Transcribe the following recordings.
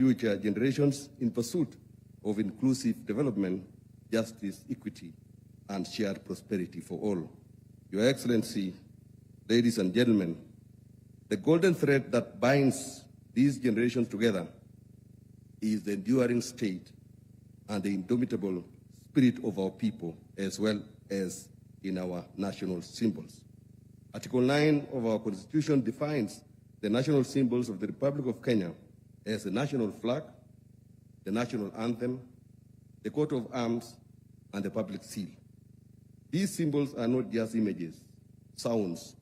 future generations in pursuit of inclusive development, justice, equity, and shared prosperity for all. Your Excellency, ladies and gentlemen, the golden thread that binds these generations together is the enduring state and the indomitable spirit of our people, as well as in our national symbols. Article 9 of our Constitution defines the national symbols of the Republic of Kenya as the national flag, the national anthem, the coat of arms, and the public seal. These symbols are not just images, sounds,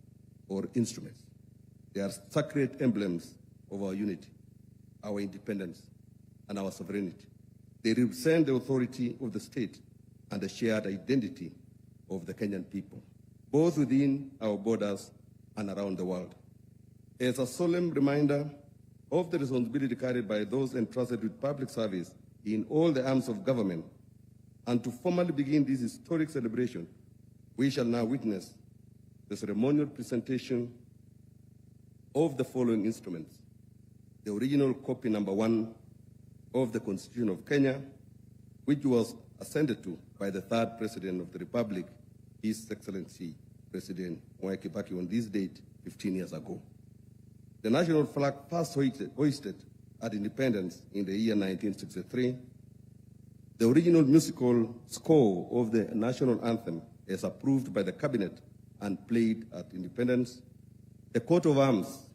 or instruments. They are sacred emblems of our unity, our independence, and our sovereignty. They represent the authority of the state and the shared identity of the Kenyan people, both within our borders and around the world. As a solemn reminder of the responsibility carried by those entrusted with public service in all the arms of government, and to formally begin this historic celebration, we shall now witness the ceremonial presentation of the following instruments: the original copy number 1 of the Constitution of Kenya, which was assented to by the third President of the Republic, His Excellency President Mwai Kibaki, on this date 15 years ago. The national flag first hoisted at independence in the year 1963. The original musical score of the national anthem as approved by the cabinet and played at independence, the coat of arms,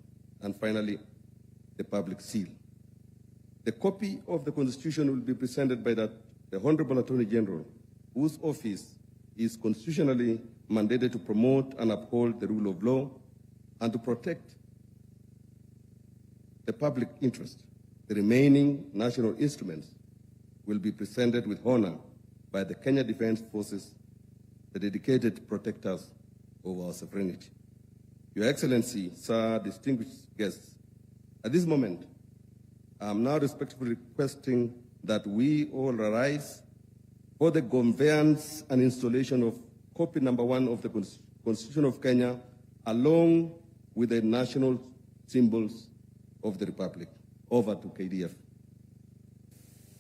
and finally, the public seal. The copy of the Constitution will be presented by the Honorable Attorney General, whose office is constitutionally mandated to promote and uphold the rule of law and to protect the public interest. The remaining national instruments will be presented with honor by the Kenya Defense Forces, the dedicated protectors of our sovereignty. Your Excellency, sir, distinguished guests, at this moment, I am now respectfully requesting that we all arise for the conveyance and installation of copy number 1 of the Constitution of Kenya, along with the national symbols of the Republic. Over to KDF.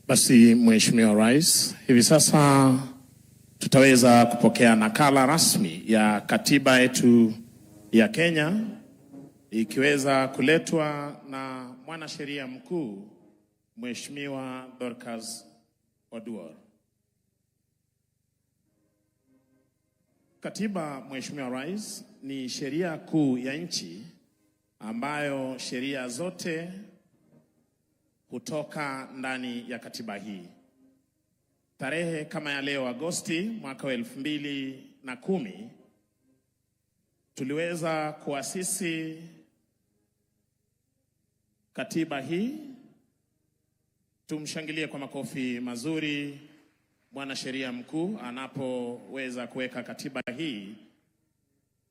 Basi Mheshimiwa Rais, hivi sasa tutaweza kupokea nakala rasmi ya katiba yetu ya Kenya, ikiweza kuletwa na mwanasheria mkuu Mheshimiwa Dorcas Oduor. Katiba, Mheshimiwa Rais, ni sheria kuu ya nchi ambayo sheria zote hutoka ndani ya katiba hii. Tarehe kama ya leo Agosti mwaka wa 2010 tuliweza kuasisi katiba hii. Tumshangilie kwa makofi mazuri bwana sheria mkuu anapoweza kuweka katiba hii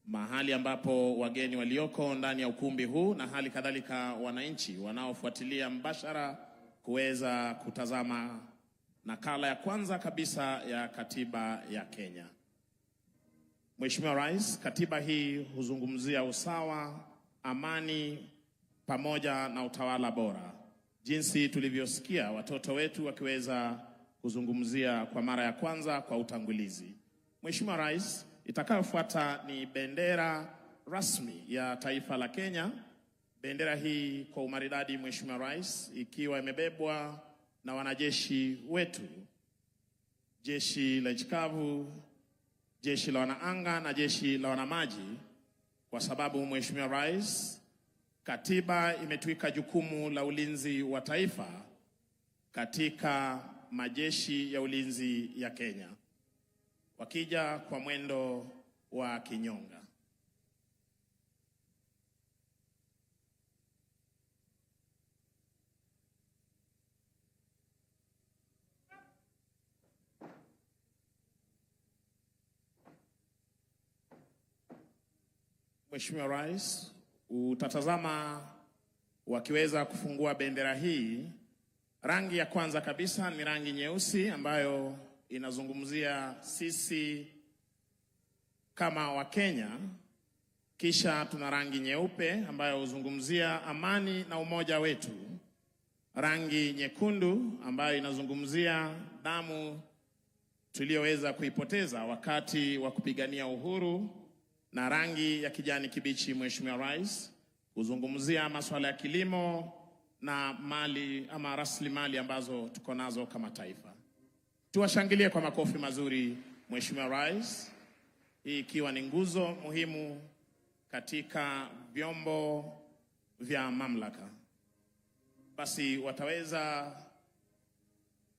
mahali ambapo wageni walioko ndani ya ukumbi huu na hali kadhalika wananchi wanaofuatilia mbashara kuweza kutazama nakala ya kwanza kabisa ya katiba ya Kenya. Mheshimiwa Rais, katiba hii huzungumzia usawa, amani pamoja na utawala bora. Jinsi tulivyosikia watoto wetu wakiweza kuzungumzia kwa mara ya kwanza kwa utangulizi. Mheshimiwa Rais, itakayofuata ni bendera rasmi ya taifa la Kenya. Bendera hii kwa umaridadi, Mheshimiwa Rais, ikiwa imebebwa na wanajeshi wetu, jeshi la nchi kavu, jeshi la wanaanga na jeshi la wanamaji, kwa sababu Mheshimiwa Rais, katiba imetuika jukumu la ulinzi wa taifa katika majeshi ya ulinzi ya Kenya, wakija kwa mwendo wa kinyonga. Mheshimiwa Rais, utatazama wakiweza kufungua bendera hii. Rangi ya kwanza kabisa ni rangi nyeusi ambayo inazungumzia sisi kama Wakenya. Kisha tuna rangi nyeupe ambayo huzungumzia amani na umoja wetu. rangi nyekundu ambayo inazungumzia damu tuliyoweza kuipoteza wakati wa kupigania uhuru, na rangi ya kijani kibichi, Mheshimiwa Rais, kuzungumzia masuala ya kilimo na mali ama rasilimali ambazo tuko nazo kama taifa. Tuwashangilie kwa makofi mazuri Mheshimiwa Rais, hii ikiwa ni nguzo muhimu katika vyombo vya mamlaka. Basi wataweza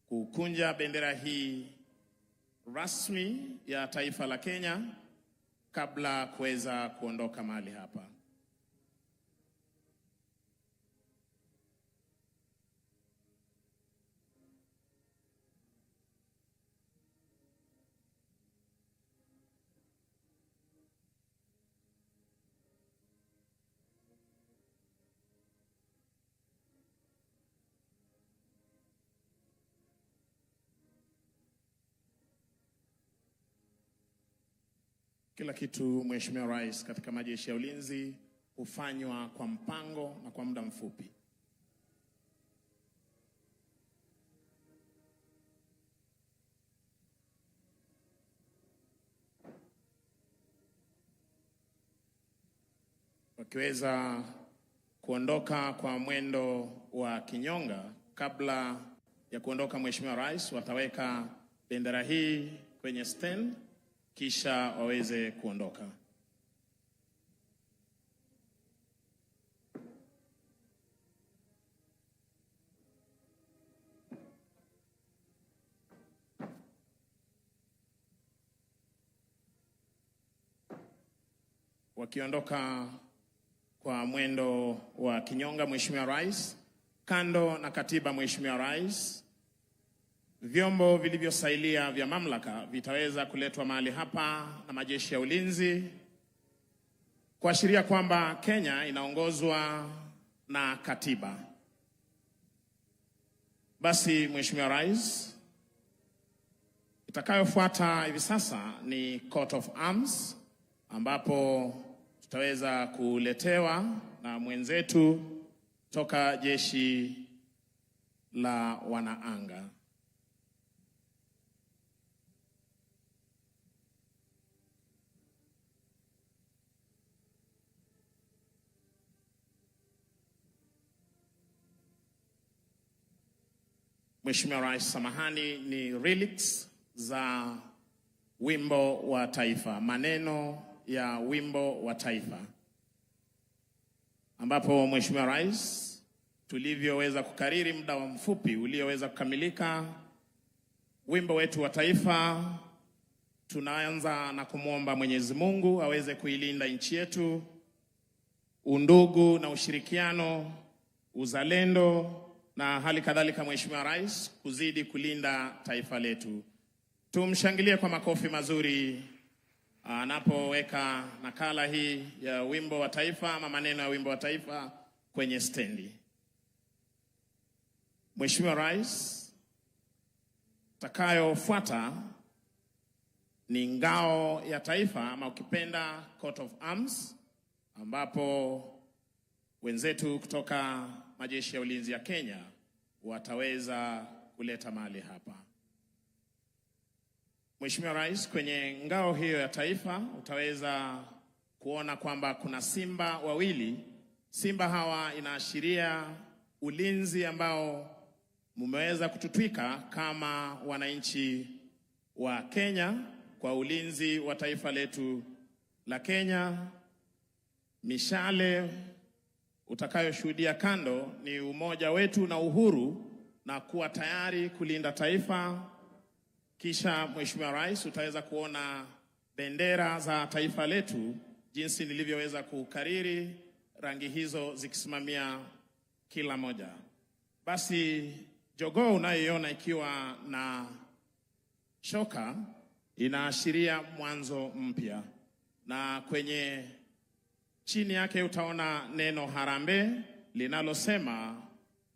kukunja bendera hii rasmi ya taifa la Kenya kabla kuweza kuondoka mahali hapa. Kila kitu Mheshimiwa Rais katika majeshi ya ulinzi hufanywa kwa mpango na kwa muda mfupi. Wakiweza kuondoka kwa mwendo wa kinyonga, kabla ya kuondoka Mheshimiwa Rais wataweka bendera hii kwenye stand kisha waweze kuondoka. Wakiondoka kwa mwendo wa kinyonga, Mheshimiwa Rais, kando na katiba Mheshimiwa Rais, vyombo vilivyosailia vya mamlaka vitaweza kuletwa mahali hapa na majeshi ya ulinzi kuashiria kwamba Kenya inaongozwa na katiba. Basi Mheshimiwa Rais, itakayofuata hivi sasa ni Coat of Arms, ambapo tutaweza kuletewa na mwenzetu toka jeshi la wanaanga. Mheshimiwa Rais, samahani, ni relics za wimbo wa taifa, maneno ya wimbo wa taifa, ambapo Mheshimiwa Rais, tulivyoweza kukariri muda wa mfupi ulioweza kukamilika wimbo wetu wa taifa, tunaanza na kumwomba Mwenyezi Mungu aweze kuilinda nchi yetu, undugu na ushirikiano, uzalendo na hali kadhalika Mheshimiwa Rais kuzidi kulinda taifa letu. Tumshangilie kwa makofi mazuri anapoweka nakala hii ya wimbo wa taifa ama maneno ya wimbo wa taifa kwenye stendi. Mheshimiwa Rais, takayofuata ni ngao ya taifa ama ukipenda Coat of Arms, ambapo wenzetu kutoka majeshi ya ulinzi ya Kenya wataweza kuleta mahali hapa. Mheshimiwa Rais, kwenye ngao hiyo ya taifa utaweza kuona kwamba kuna simba wawili. Simba hawa inaashiria ulinzi ambao mumeweza kututwika kama wananchi wa Kenya kwa ulinzi wa taifa letu la Kenya. Mishale utakayoshuhudia kando ni umoja wetu na uhuru na kuwa tayari kulinda taifa. Kisha Mheshimiwa Rais, utaweza kuona bendera za taifa letu jinsi nilivyoweza kukariri, rangi hizo zikisimamia kila moja. Basi jogoo unayoiona ikiwa na shoka inaashiria mwanzo mpya, na kwenye chini yake utaona neno harambee linalosema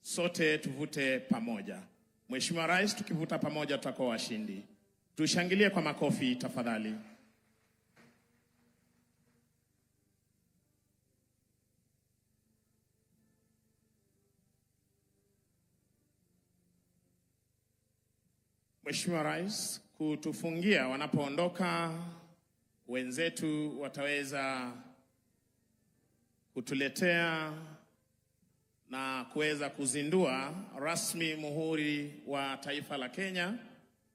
sote tuvute pamoja. Mheshimiwa Rais, tukivuta pamoja tutakuwa washindi. Tushangilie kwa makofi tafadhali. Mheshimiwa Rais kutufungia wanapoondoka. Wenzetu wataweza kutuletea na kuweza kuzindua rasmi muhuri wa taifa la Kenya.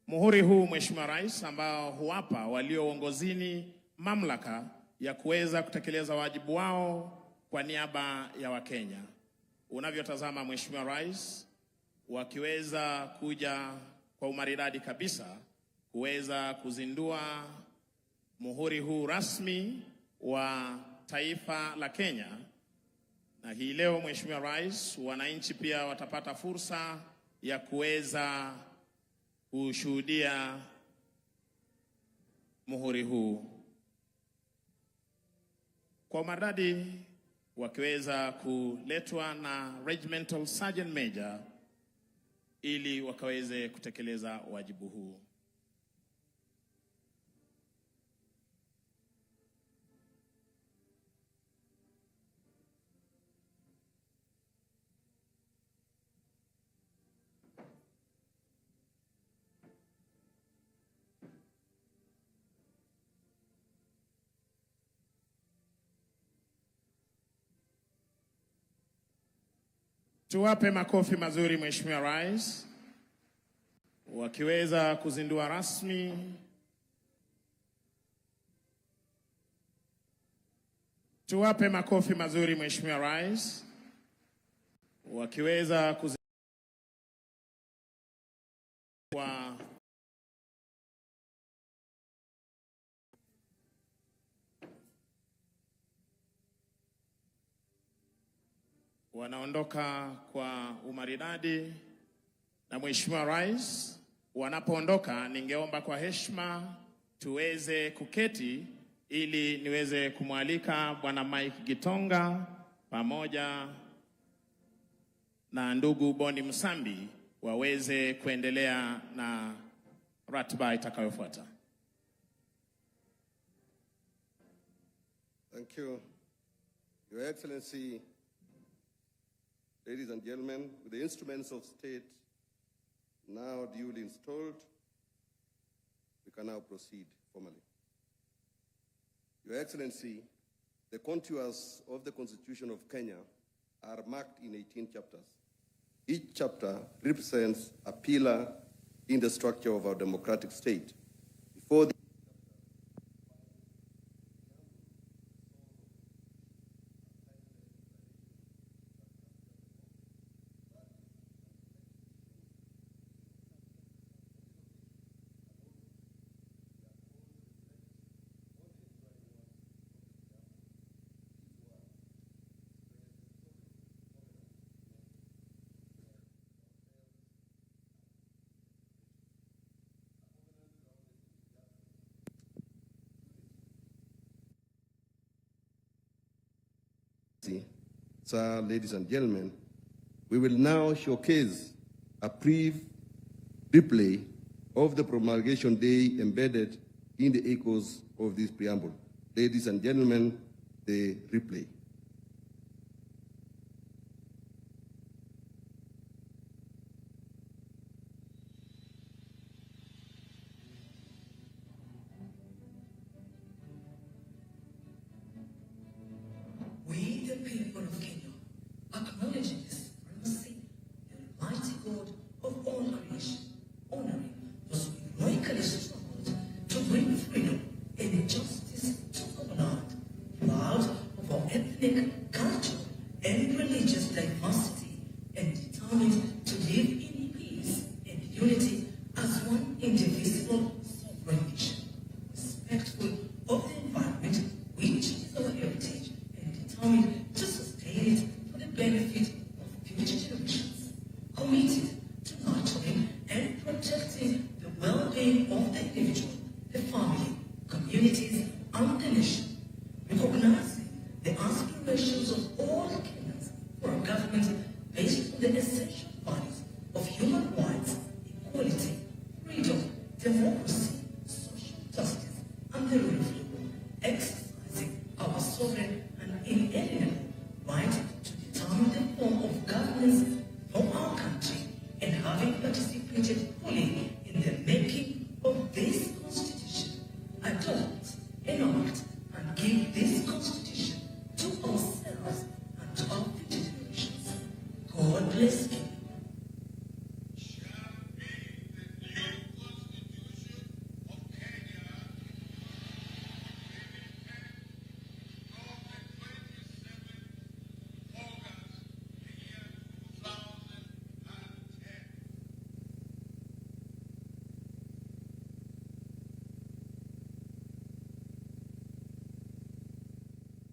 Muhuri huu Mheshimiwa Rais, ambao huwapa walio uongozini mamlaka ya kuweza kutekeleza wajibu wao kwa niaba ya Wakenya. Unavyotazama Mheshimiwa Rais, wakiweza kuja kwa umaridadi kabisa kuweza kuzindua muhuri huu rasmi wa taifa la Kenya. Na hii leo Mheshimiwa Rais, wananchi pia watapata fursa ya kuweza kushuhudia muhuri huu kwa umaridadi, wakiweza kuletwa na Regimental Sergeant Major ili wakaweze kutekeleza wajibu huu. Tuwape makofi mazuri Mheshimiwa Rais wakiweza kuzindua rasmi Tuwape makofi mazuri Mheshimiwa Rais wakiweza kuzindua wanaondoka kwa umaridadi. Na Mheshimiwa Rais wanapoondoka, ningeomba kwa heshima tuweze kuketi ili niweze kumwalika Bwana Mike Gitonga pamoja na ndugu Boni Msambi waweze kuendelea na ratiba itakayofuata. Thank you. Your Excellency, ladies and gentlemen, with the instruments of state now duly installed, we can now proceed formally. Your Excellency, the contours of the Constitution of Kenya are marked in 18 chapters. Each chapter represents a pillar in the structure of our democratic state. Before the Sir, ladies and gentlemen, we will now showcase a brief replay of the promulgation day embedded in the echoes of this preamble. Ladies and gentlemen, the replay. We, the people of Kenya, acknowledge this supremacy, the mighty God of all creation, honoring those who heroically struggled to bring freedom and justice to our land, proud of our ethnic, cultural, and religious diversity, and determined to live in peace and unity as one indivisible sovereign nation, respectful of the environment, which is our heritage, and determined to sustain it for the benefit of future generations, committed to nurturing and protecting the well-being of the individual, the family, communities, and the nation, recognizing the aspirations of all Kenyans for a government based on the essential values of human rights, equality, freedom, democracy, social justice, and the rule of law, exercising our sovereign and inalienable right to determine the form of governance for our country and how having participated fully in the making of this Constitution, adopt, enact, and give this Constitution to ourselves and to our future generations. God bless you.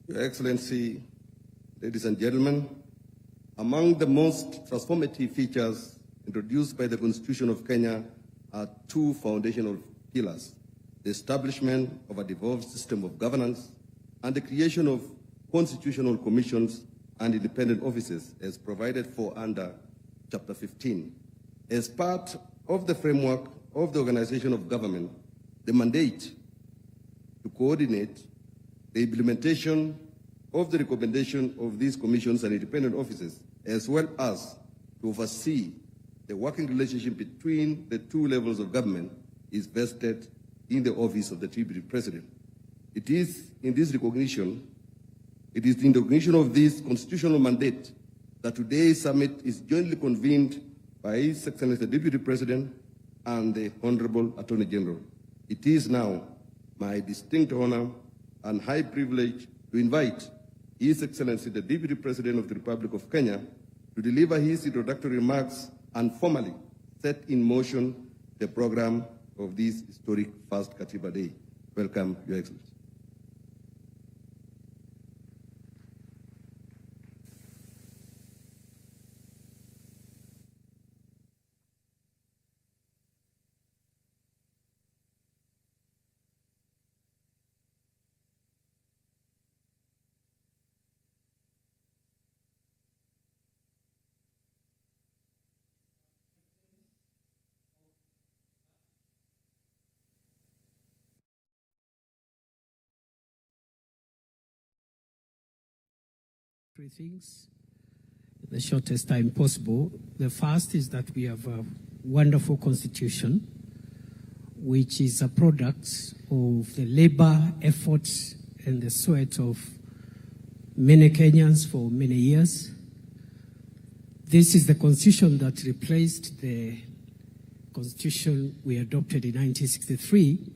Your Excellency, ladies and gentlemen, among the most transformative features introduced by the Constitution of Kenya are two foundational pillars: the establishment of a devolved system of governance and the creation of constitutional commissions and independent offices as provided for under Chapter 15. As part of the framework of the organization of government, the mandate to coordinate the implementation of the recommendation of these commissions and independent offices, as well as to oversee the working relationship between the two levels of government, is vested in the office of the Deputy President. It is in the recognition of this constitutional mandate that today's summit is jointly convened by His Excellency the Deputy President and the Honorable Attorney General. It is now my distinct honor and high privilege to invite His Excellency the Deputy President of the Republic of Kenya to deliver his introductory remarks and formally set in motion the program of this historic first KATIBA Day. Welcome, Your Excellency. Three things in the shortest time possible. The first is that we have a wonderful constitution, which is a product of the labor, efforts, and the sweat of many Kenyans for many years. This is the constitution that replaced the constitution we adopted in 1963.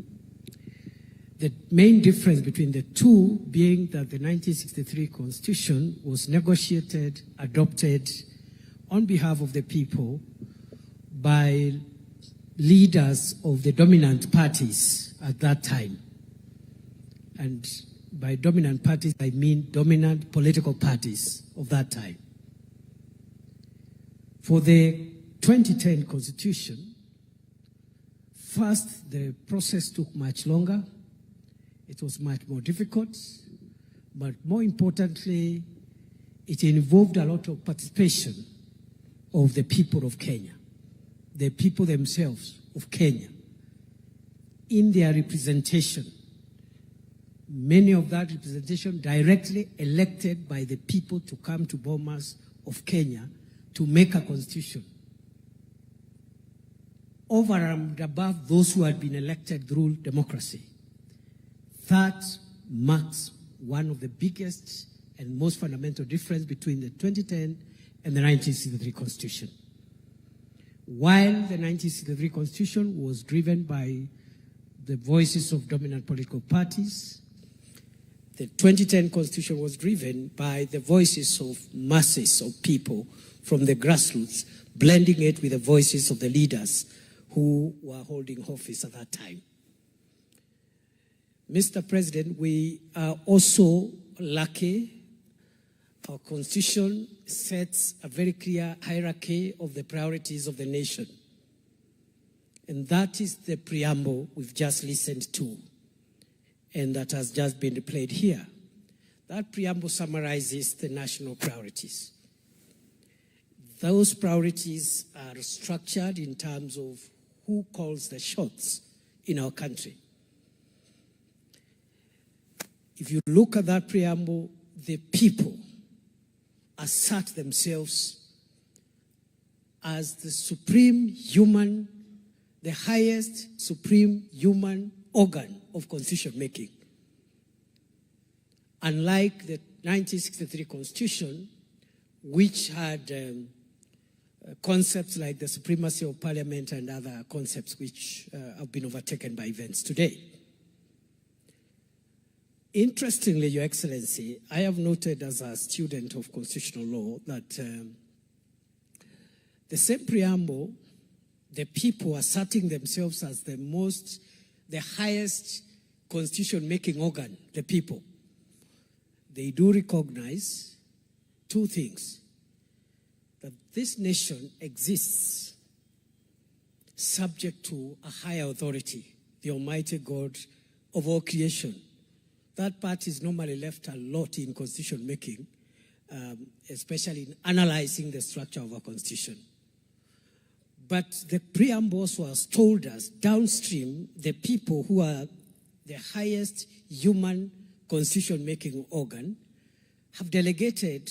The main difference between the two being that the 1963 Constitution was negotiated, adopted on behalf of the people by leaders of the dominant parties at that time. And by dominant parties, I mean dominant political parties of that time. For the 2010 Constitution, first, the process took much longer. It was much more difficult, but more importantly, it involved a lot of participation of the people of Kenya, the people themselves of Kenya, in their representation. Many of that representation directly elected by the people to come to Bomas of Kenya to make a constitution. Over and above those who had been elected through democracy. That marks one of the biggest and most fundamental difference between the 2010 and the 1963 Constitution. While the 1963 Constitution was driven by the voices of dominant political parties, the 2010 Constitution was driven by the voices of masses of people from the grassroots, blending it with the voices of the leaders who were holding office at that time. Mr. President, we are also lucky. Our Constitution sets a very clear hierarchy of the priorities of the nation. And that is the preamble we've just listened to, and that has just been replayed here. That preamble summarizes the national priorities. Those priorities are structured in terms of who calls the shots in our country. If you look at that preamble, the people assert themselves as the highest supreme human organ of constitution making. Unlike the 1963 Constitution, which had concepts like the supremacy of parliament and other concepts which have been overtaken by events today. Interestingly, Your Excellency, I have noted as a student of constitutional law that the same preamble, the people asserting themselves as the highest constitution-making organ, the people, they do recognize two things: that this nation exists subject to a higher authority, the Almighty God of all creation. That part is normally left a lot in constitution making, especially in analyzing the structure of our constitution. But the preamble also has told us downstream, the people who are the highest human constitution making organ have delegated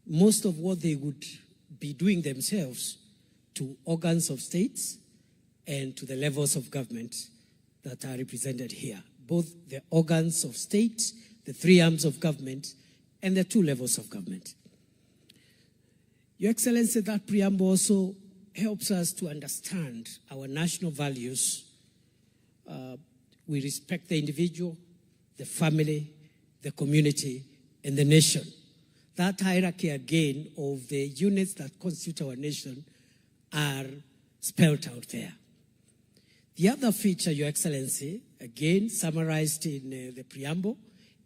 most of what they would be doing themselves to organs of states and to the levels of government that are represented here. Both the organs of state, the three arms of government, and the two levels of government. Your Excellency, that preamble also helps us to understand our national values. We respect the individual, the family, the community, and the nation. That hierarchy, again, of the units that constitute our nation are spelled out there. The other feature, Your Excellency, again summarized in the preamble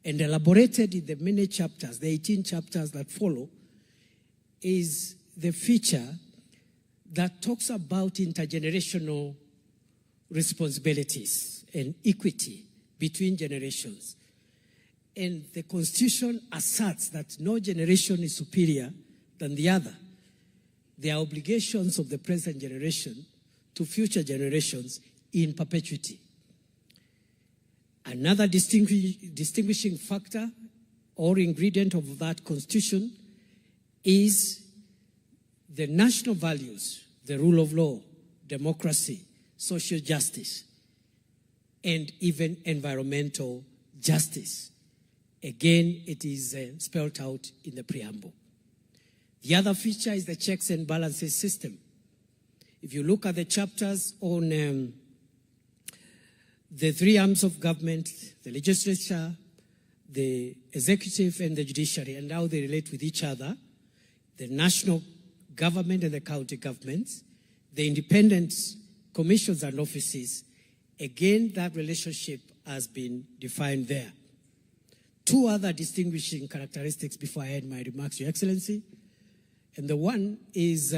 and elaborated in the many chapters, the 18 chapters that follow, is the feature that talks about intergenerational responsibilities and equity between generations. And the Constitution asserts that no generation is superior than the other. There are obligations of the present generation to future generations in perpetuity. Another distinguishing factor or ingredient of that Constitution is the national values, the rule of law, democracy, social justice, and even environmental justice. Again, it is spelled out in the preamble. The other feature is the checks and balances system. If you look at the chapters on the three arms of government, the legislature, the executive, and the judiciary, and how they relate with each other, the national government and the county governments, the independent commissions and offices, again, that relationship has been defined there. Two other distinguishing characteristics before I end my remarks, Your Excellency. And the one is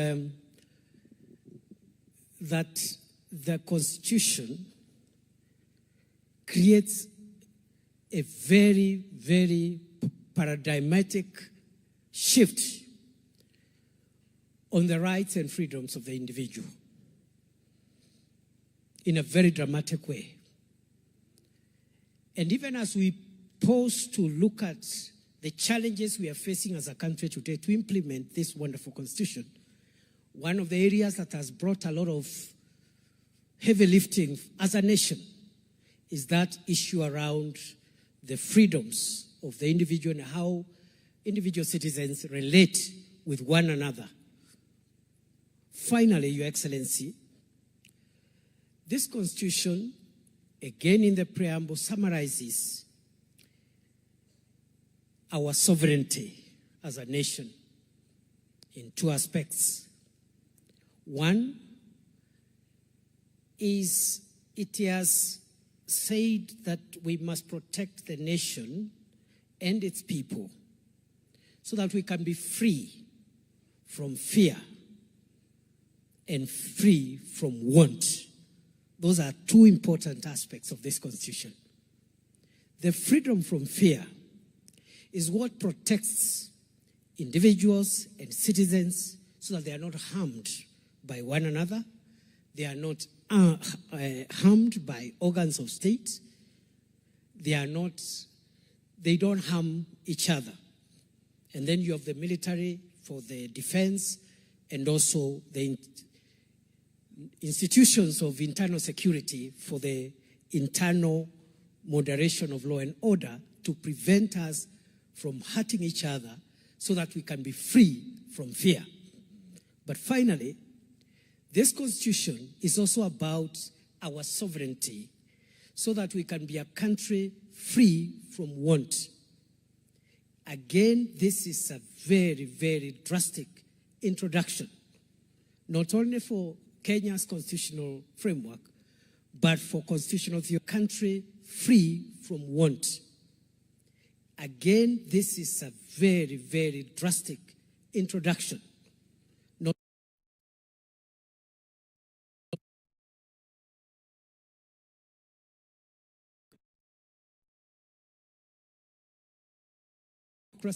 that the Constitution creates a very, very paradigmatic shift on the rights and freedoms of the individual in a very dramatic way. And even as we pause to look at the challenges we are facing as a country today to implement this wonderful Constitution, one of the areas that has brought a lot of heavy lifting as a nation is that issue around the freedoms of the individual and how individual citizens relate with one another. Finally, Your Excellency, this Constitution, again in the preamble, summarizes our sovereignty as a nation in two aspects. One is it has said that we must protect the nation and its people so that we can be free from fear and free from want. Those are two important aspects of this Constitution. The freedom from fear is what protects individuals and citizens so that they are not harmed by one another. They are not harmed by organs of state. They don't harm each other. And then you have the military for the defense and also the institutions of internal security for the internal moderation of law and order to prevent us from hurting each other so that we can be free from fear. But finally, this constitution is also about our sovereignty so that we can be a country free from want. Again, this is a very, very drastic introduction, not only for Kenya's constitutional framework, but for constitutional theory, a country free from want. Again, this is a very, very drastic introduction.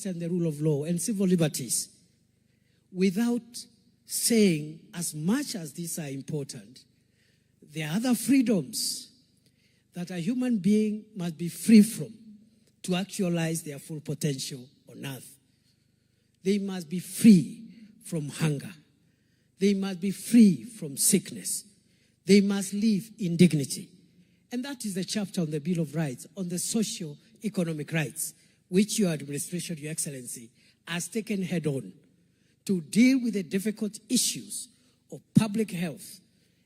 And the rule of law and civil liberties, without saying, as much as these are important, there are other freedoms that a human being must be free from to actualize their full potential on earth. They must be free from hunger. They must be free from sickness. They must live in dignity. And that is the chapter on the Bill of Rights, on the socio-economic rights, which your administration, Your Excellency, has taken head on to deal with the difficult issues of public health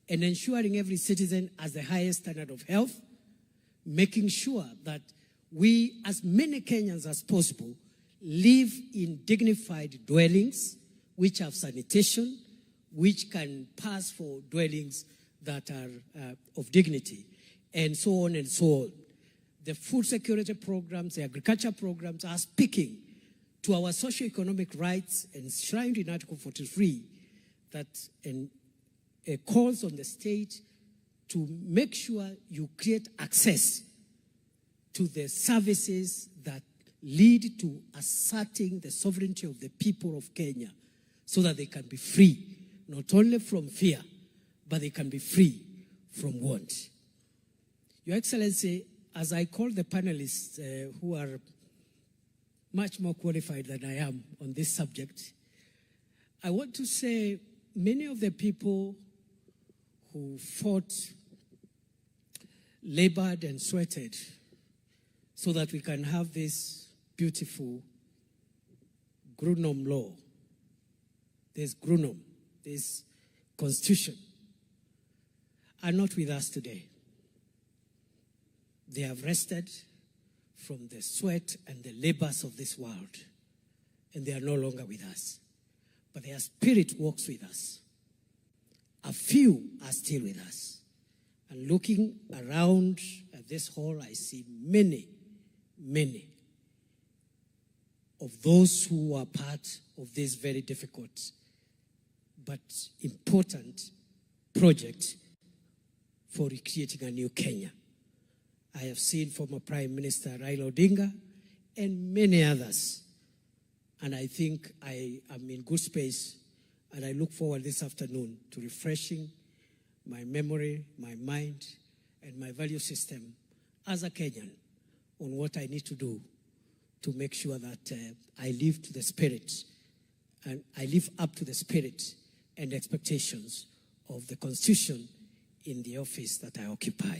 and ensuring every citizen has the highest standard of health, making sure that we, as many Kenyans as possible, live in dignified dwellings which have sanitation, which can pass for dwellings that are of dignity, and so on and so on. The food security programs, the agriculture programs are speaking to our socio-economic rights enshrined in Article 43 that calls on the state to make sure you create access to the services that lead to asserting the sovereignty of the people of Kenya so that they can be free, not only from fear, but they can be free from want. Your Excellency, as I call the panelists who are much more qualified than I am on this subject, I want to say many of the people who fought, labored and sweated so that we can have this beautiful Grunom law, this Grunom, this constitution, are not with us today. They have rested from the sweat and the labors of this world, and they are no longer with us. But their spirit walks with us. A few are still with us. And looking around at this hall, I see many, many of those who are part of this very difficult but important project for recreating a new Kenya. I have seen former Prime Minister Raila Odinga and many others. And I think I am in good space, and I look forward this afternoon to refreshing my memory, my mind, and my value system as a Kenyan on what I need to do to make sure that I live to the spirit, and I live up to the spirit and expectations of the Constitution in the office that I occupy.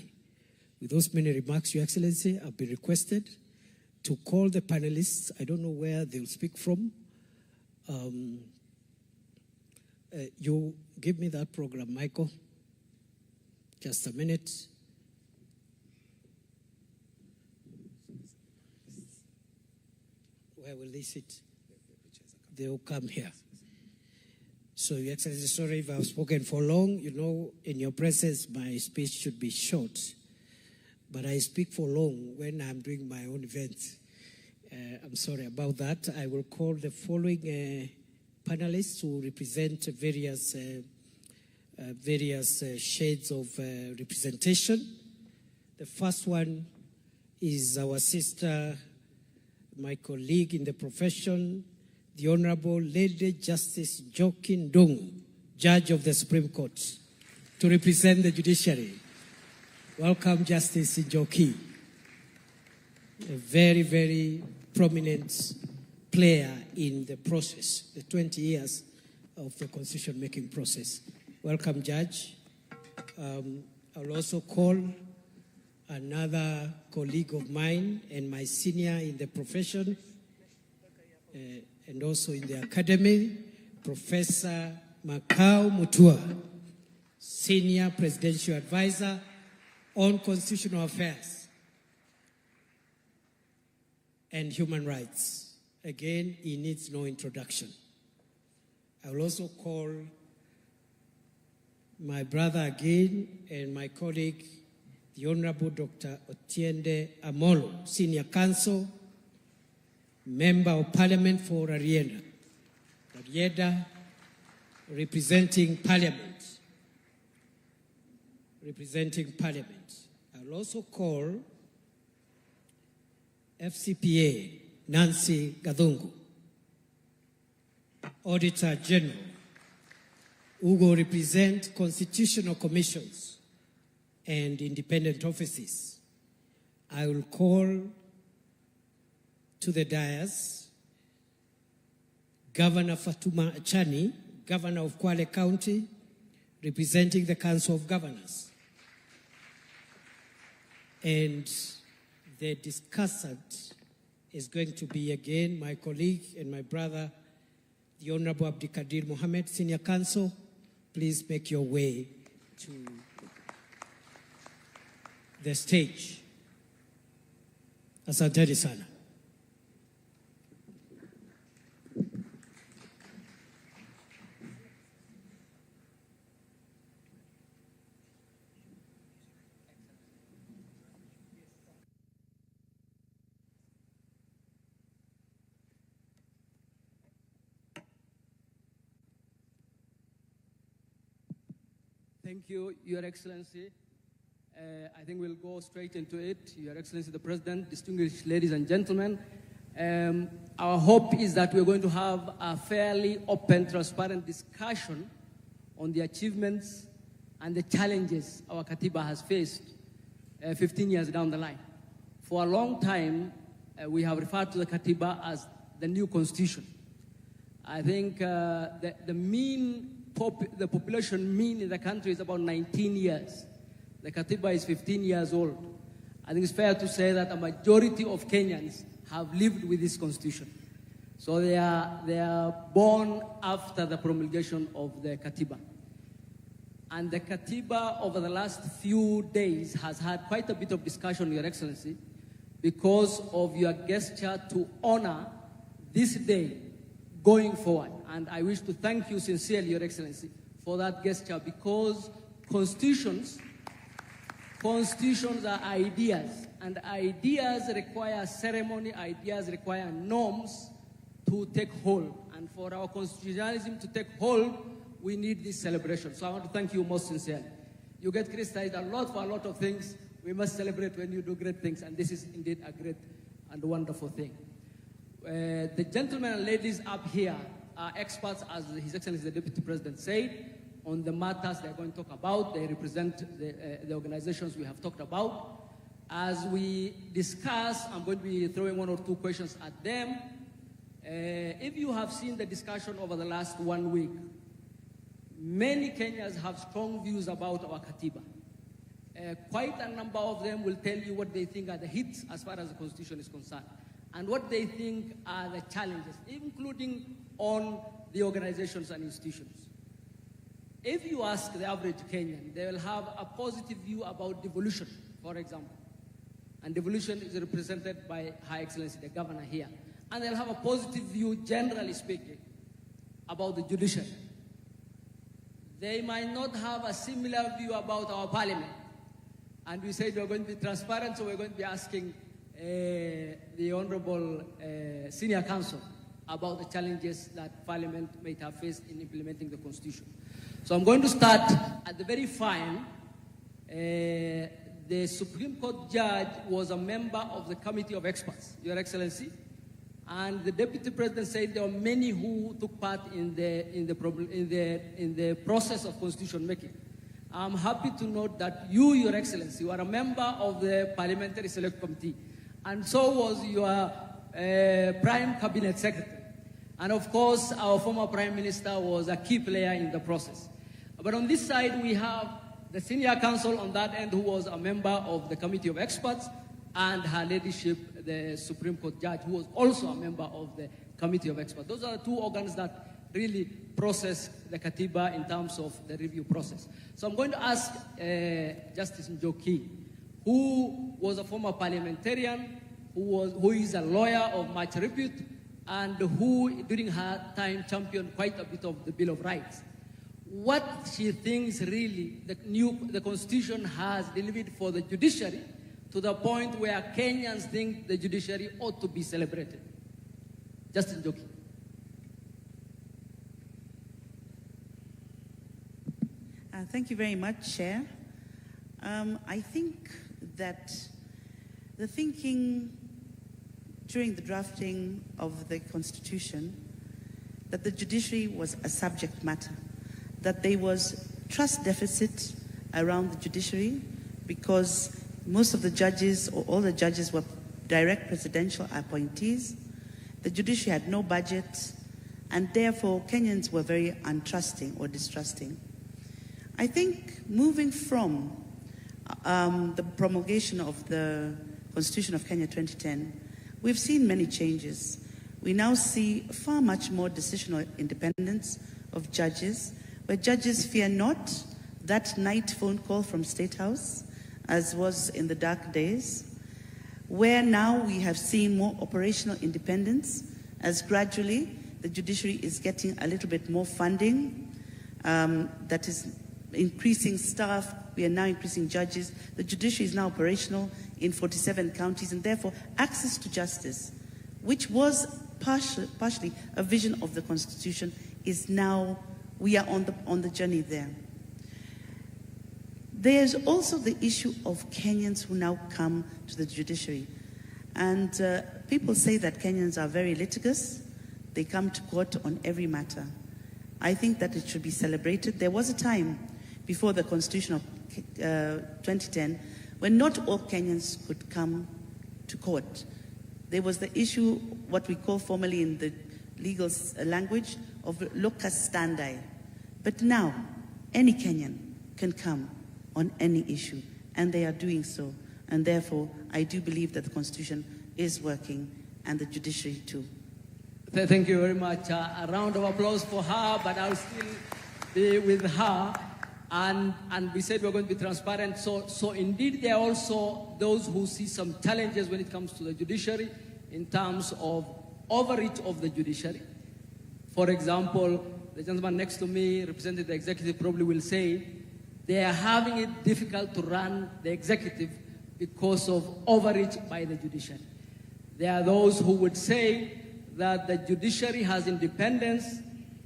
With those many remarks, Your Excellency, I've been requested to call the panelists. I don't know where they'll speak from. You give me that program, Michael. Just a minute. Where will they sit? They will come here. So, Your Excellency, sorry if I've spoken for long. You know, in your presence, my speech should be short. But I speak for long when I'm doing my own events. I'm sorry about that. I will call the following panelists who represent various shades of representation. The first one is our sister, my colleague in the profession, the Honorable Lady Justice Jokin Dung, Judge of the Supreme Court, to represent the judiciary. Welcome, Justice Njoki, a very, very prominent player in the process, the 20 years of the constitution-making process. Welcome, Judge. I'll also call another colleague of mine and my senior in the profession and also in the academy, Professor Makau Mutua, Senior Presidential Advisor on Constitutional Affairs and Human Rights. Again, he needs no introduction. I will also call my brother again and my colleague, the Honorable Dr. Otiende Amolo, Senior Counsel, Member of Parliament for Rarieda, representing Parliament. I'll also call FCPA, Nancy Gadungu, Auditor General, who will represent constitutional commissions and independent offices. I will call to the dais Governor Fatuma Achani, Governor of Kwale County, representing the Council of Governors. And the discussant is going to be again my colleague and my brother, the Honorable Abdikadir Mohammed, Senior Counsel. Please make your way to the stage. Asanteni sana. Thank you, Your Excellency. I think we'll go straight into it. Your Excellency, the President, distinguished ladies and gentlemen, our hope is that we're going to have a fairly open, transparent discussion on the achievements and the challenges our KATIBA has faced 15 years down the line. For a long time, we have referred to the KATIBA as the new constitution. I think the population mean in the country is about 19 years. The KATIBA is 15 years old. I think it's fair to say that a majority of Kenyans have lived with this constitution. So they are born after the promulgation of the KATIBA. And the KATIBA over the last few days has had quite a bit of discussion, Your Excellency, because of your gesture to honor this day going forward. And I wish to thank you sincerely, Your Excellency, for that gesture, because constitutions are ideas, and ideas require ceremony, ideas require norms to take hold. And for our constitutionalism to take hold, we need this celebration. So I want to thank you most sincerely. You get criticized a lot for a lot of things. We must celebrate when you do great things, and this is indeed a great and wonderful thing. The gentlemen and ladies up here are experts, as His Excellency the Deputy President said, on the matters they're going to talk about. They represent the organizations we have talked about. As we discuss, I'm going to be throwing one or two questions at them. If you have seen the discussion over the last 1 week, many Kenyans have strong views about our KATIBA. Quite a number of them will tell you what they think are the hits as far as the Constitution is concerned, and what they think are the challenges, including on the organizations and institutions. If you ask the average Kenyan, they will have a positive view about devolution, for example. And devolution is represented by High Excellency, the Governor here. And they'll have a positive view, generally speaking, about the judiciary. They might not have a similar view about our parliament. And we said we're going to be transparent, so we're going to be asking the Honorable Senior Counsel about the challenges that Parliament might have faced in implementing the Constitution. So I'm going to start at the very fine. The Supreme Court judge was a member of the Committee of Experts, Your Excellency, and the Deputy President said there were many who took part in the process of constitution making. I'm happy to note that you, Your Excellency, were a member of the Parliamentary Select Committee, and so was your Prime Cabinet Secretary. And of course, our former Prime Minister was a key player in the process. But on this side, we have the senior counsel on that end who was a member of the Committee of Experts, and her ladyship, the Supreme Court judge, who was also a member of the Committee of Experts. Those are the two organs that really process the KATIBA in terms of the review process. So I'm going to ask Justice Njoki, who was a former parliamentarian, who is a lawyer of much repute, and who, during her time, championed quite a bit of the Bill of Rights. What she thinks really the Constitution has delivered for the judiciary, to the point where Kenyans think the judiciary ought to be celebrated. Justice Njoki. Thank you very much, Chair. I think that the thinking during the drafting of the Constitution, that the judiciary was a subject matter, that there was trust deficit around the judiciary because most of the judges, or all the judges, were direct presidential appointees. The judiciary had no budget, and therefore Kenyans were very untrusting or distrusting. I think moving from the promulgation of the Constitution of Kenya 2010, we've seen many changes. We now see far much more decisional independence of judges, where judges fear not that night phone call from State House, as was in the dark days, where now we have seen more operational independence, as gradually the judiciary is getting a little bit more funding, that is increasing staff. We are now increasing judges. The judiciary is now operational in 47 counties, and therefore access to justice, which was partially a vision of the Constitution, is now, we are on the journey there. There's also the issue of Kenyans who now come to the judiciary. And people say that Kenyans are very litigious. They come to court on every matter. I think that it should be celebrated. There was a time before the Constitution of 2010 when not all Kenyans could come to court. There was the issue, what we call formally in the legal language, of locus standi. But now, any Kenyan can come on any issue, and they are doing so. And therefore, I do believe that the Constitution is working, and the judiciary too. Thank you very much. A round of applause for her, but I'll still be with her. And we said we're going to be transparent. So indeed, there are also those who see some challenges when it comes to the judiciary in terms of overreach of the judiciary. For example, the gentleman next to me, representing the executive, probably will say they are having it difficult to run the executive because of overreach by the judiciary. There are those who would say that the judiciary has independence,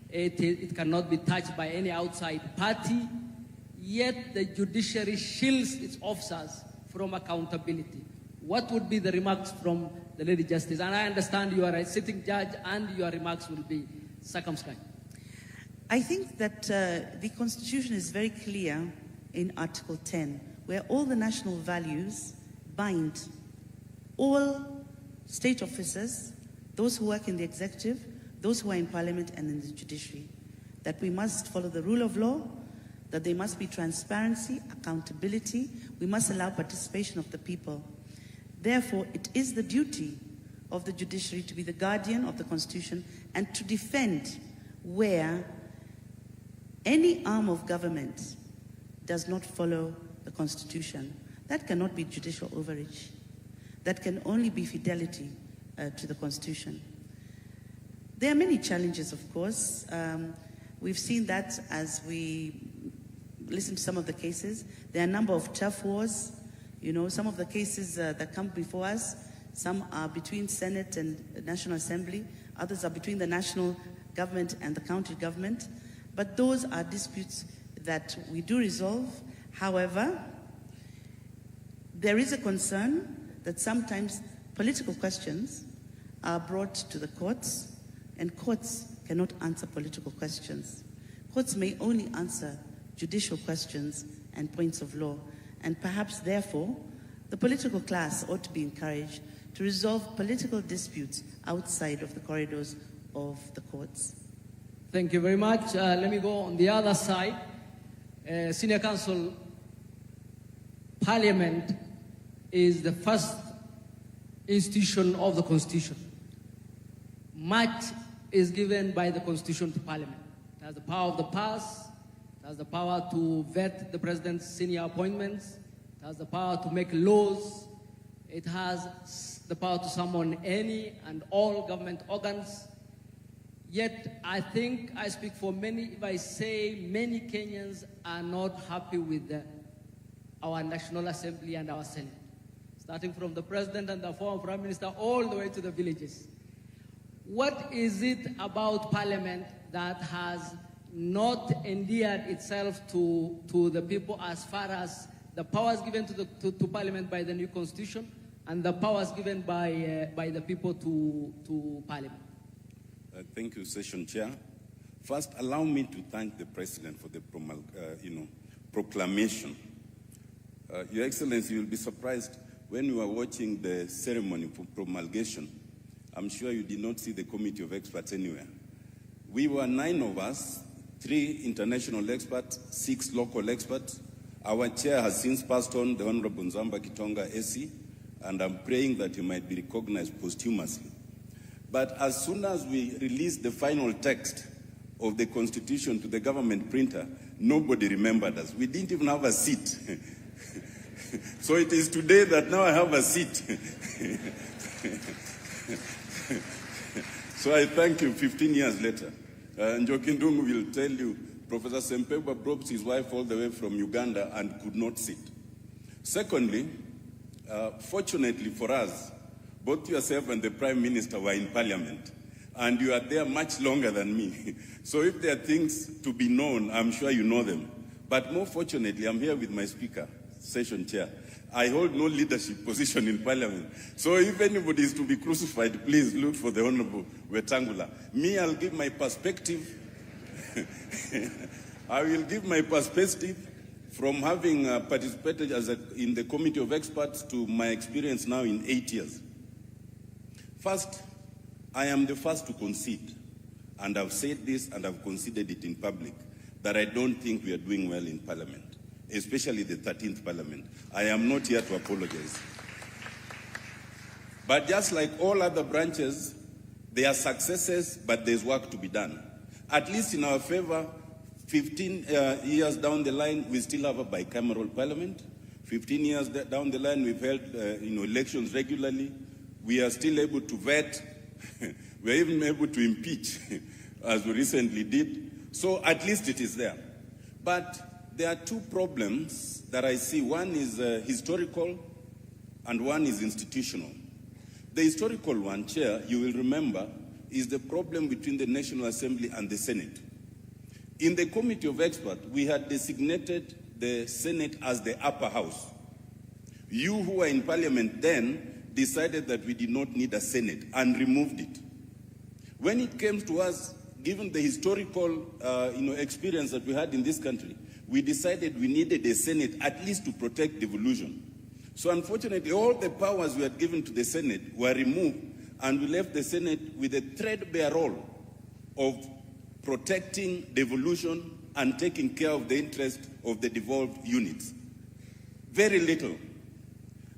it cannot be touched by any outside party, yet the judiciary shields its officers from accountability. What would be the remarks from the Lady Justice? And I understand you are a sitting judge and your remarks will be circumscribed. I think that the Constitution is very clear in Article 10, where all the national values bind all state officers, those who work in the executive, those who are in parliament and in the judiciary, that we must follow the rule of law, that there must be transparency, accountability, we must allow participation of the people. Therefore, it is the duty of the judiciary to be the guardian of the Constitution and to defend where any arm of government does not follow the Constitution. That cannot be judicial overreach. That can only be fidelity to the Constitution. There are many challenges, of course. We've seen that as we listen to some of the cases. There are a number of tough wars. You know, some of the cases that come before us, some are between Senate and the National Assembly, others are between the national government and the county government. But those are disputes that we do resolve. However, there is a concern that sometimes political questions are brought to the courts, and courts cannot answer political questions. Courts may only answer judicial questions and points of law, and perhaps, therefore, the political class ought to be encouraged to resolve political disputes outside of the corridors of the courts? Thank you very much. Let me go on the other side. Senior Counsel, Parliament is the first institution of the Constitution. Much is given by the Constitution to Parliament. It has the power of the purse, it has the power to vet the President's senior appointments, it has the power to make laws, it has the power to summon any and all government organs. Yet, I think I speak for many if I say many Kenyans are not happy with our National Assembly and our Senate, starting from the President and the former Prime Minister all the way to the villages. What is it about Parliament that has not endeared itself to the people as far as the powers given to Parliament by the new Constitution and the powers given by the people to Parliament? Thank you, Session Chair. First, allow me to thank the President for the proclamation. Your Excellency, you will be surprised when you are watching the ceremony for promulgation. I'm sure you did not see the Committee of Experts anywhere. We were 9 of us, 3 international experts, 6 local experts. Our chair has since passed on, the Honorable Nzamba Kitonga SC, and I'm praying that he might be recognized posthumously. But as soon as we released the final text of the Constitution to the government printer, nobody remembered us. We didn't even have a seat. So it is today that now I have a seat. So I thank you 15 years later. Njokindungu will tell you, Professor Sempebwa brought his wife all the way from Uganda and could not sit. Secondly, fortunately for us, both yourself and the Prime Minister were in Parliament, and you are there much longer than me. So if there are things to be known, I'm sure you know them. But more fortunately, I'm here with my Speaker, Session Chair. I hold no leadership position in Parliament. So if anybody is to be crucified, please look for the Honorable Wetangula. Me, I'll give my perspective. I will give my perspective from having participated in the Committee of Experts to my experience now in 8 years. First, I am the first to concede, and I've said this and I've conceded it in public, that I don't think we are doing well in Parliament, especially the 13th Parliament. I am not here to apologize. But just like all other branches, there are successes, but there's work to be done. At least in our favor, 15 years down the line, we still have a bicameral Parliament. 15 years down the line, we've held elections regularly. We are still able to vet. We are even able to impeach, as we recently did. So at least it is there. But there are 2 problems that I see. One is historical and one is institutional. The historical one, Chair, you will remember, is the problem between the National Assembly and the Senate. In the Committee of Experts, we had designated the Senate as the upper house. You who were in Parliament then decided that we did not need a Senate and removed it. When it came to us, given the historical experience that we had in this country, we decided we needed a Senate at least to protect devolution. So unfortunately, all the powers we had given to the Senate were removed, and we left the Senate with a threadbare role of protecting devolution and taking care of the interest of the devolved units. Very little.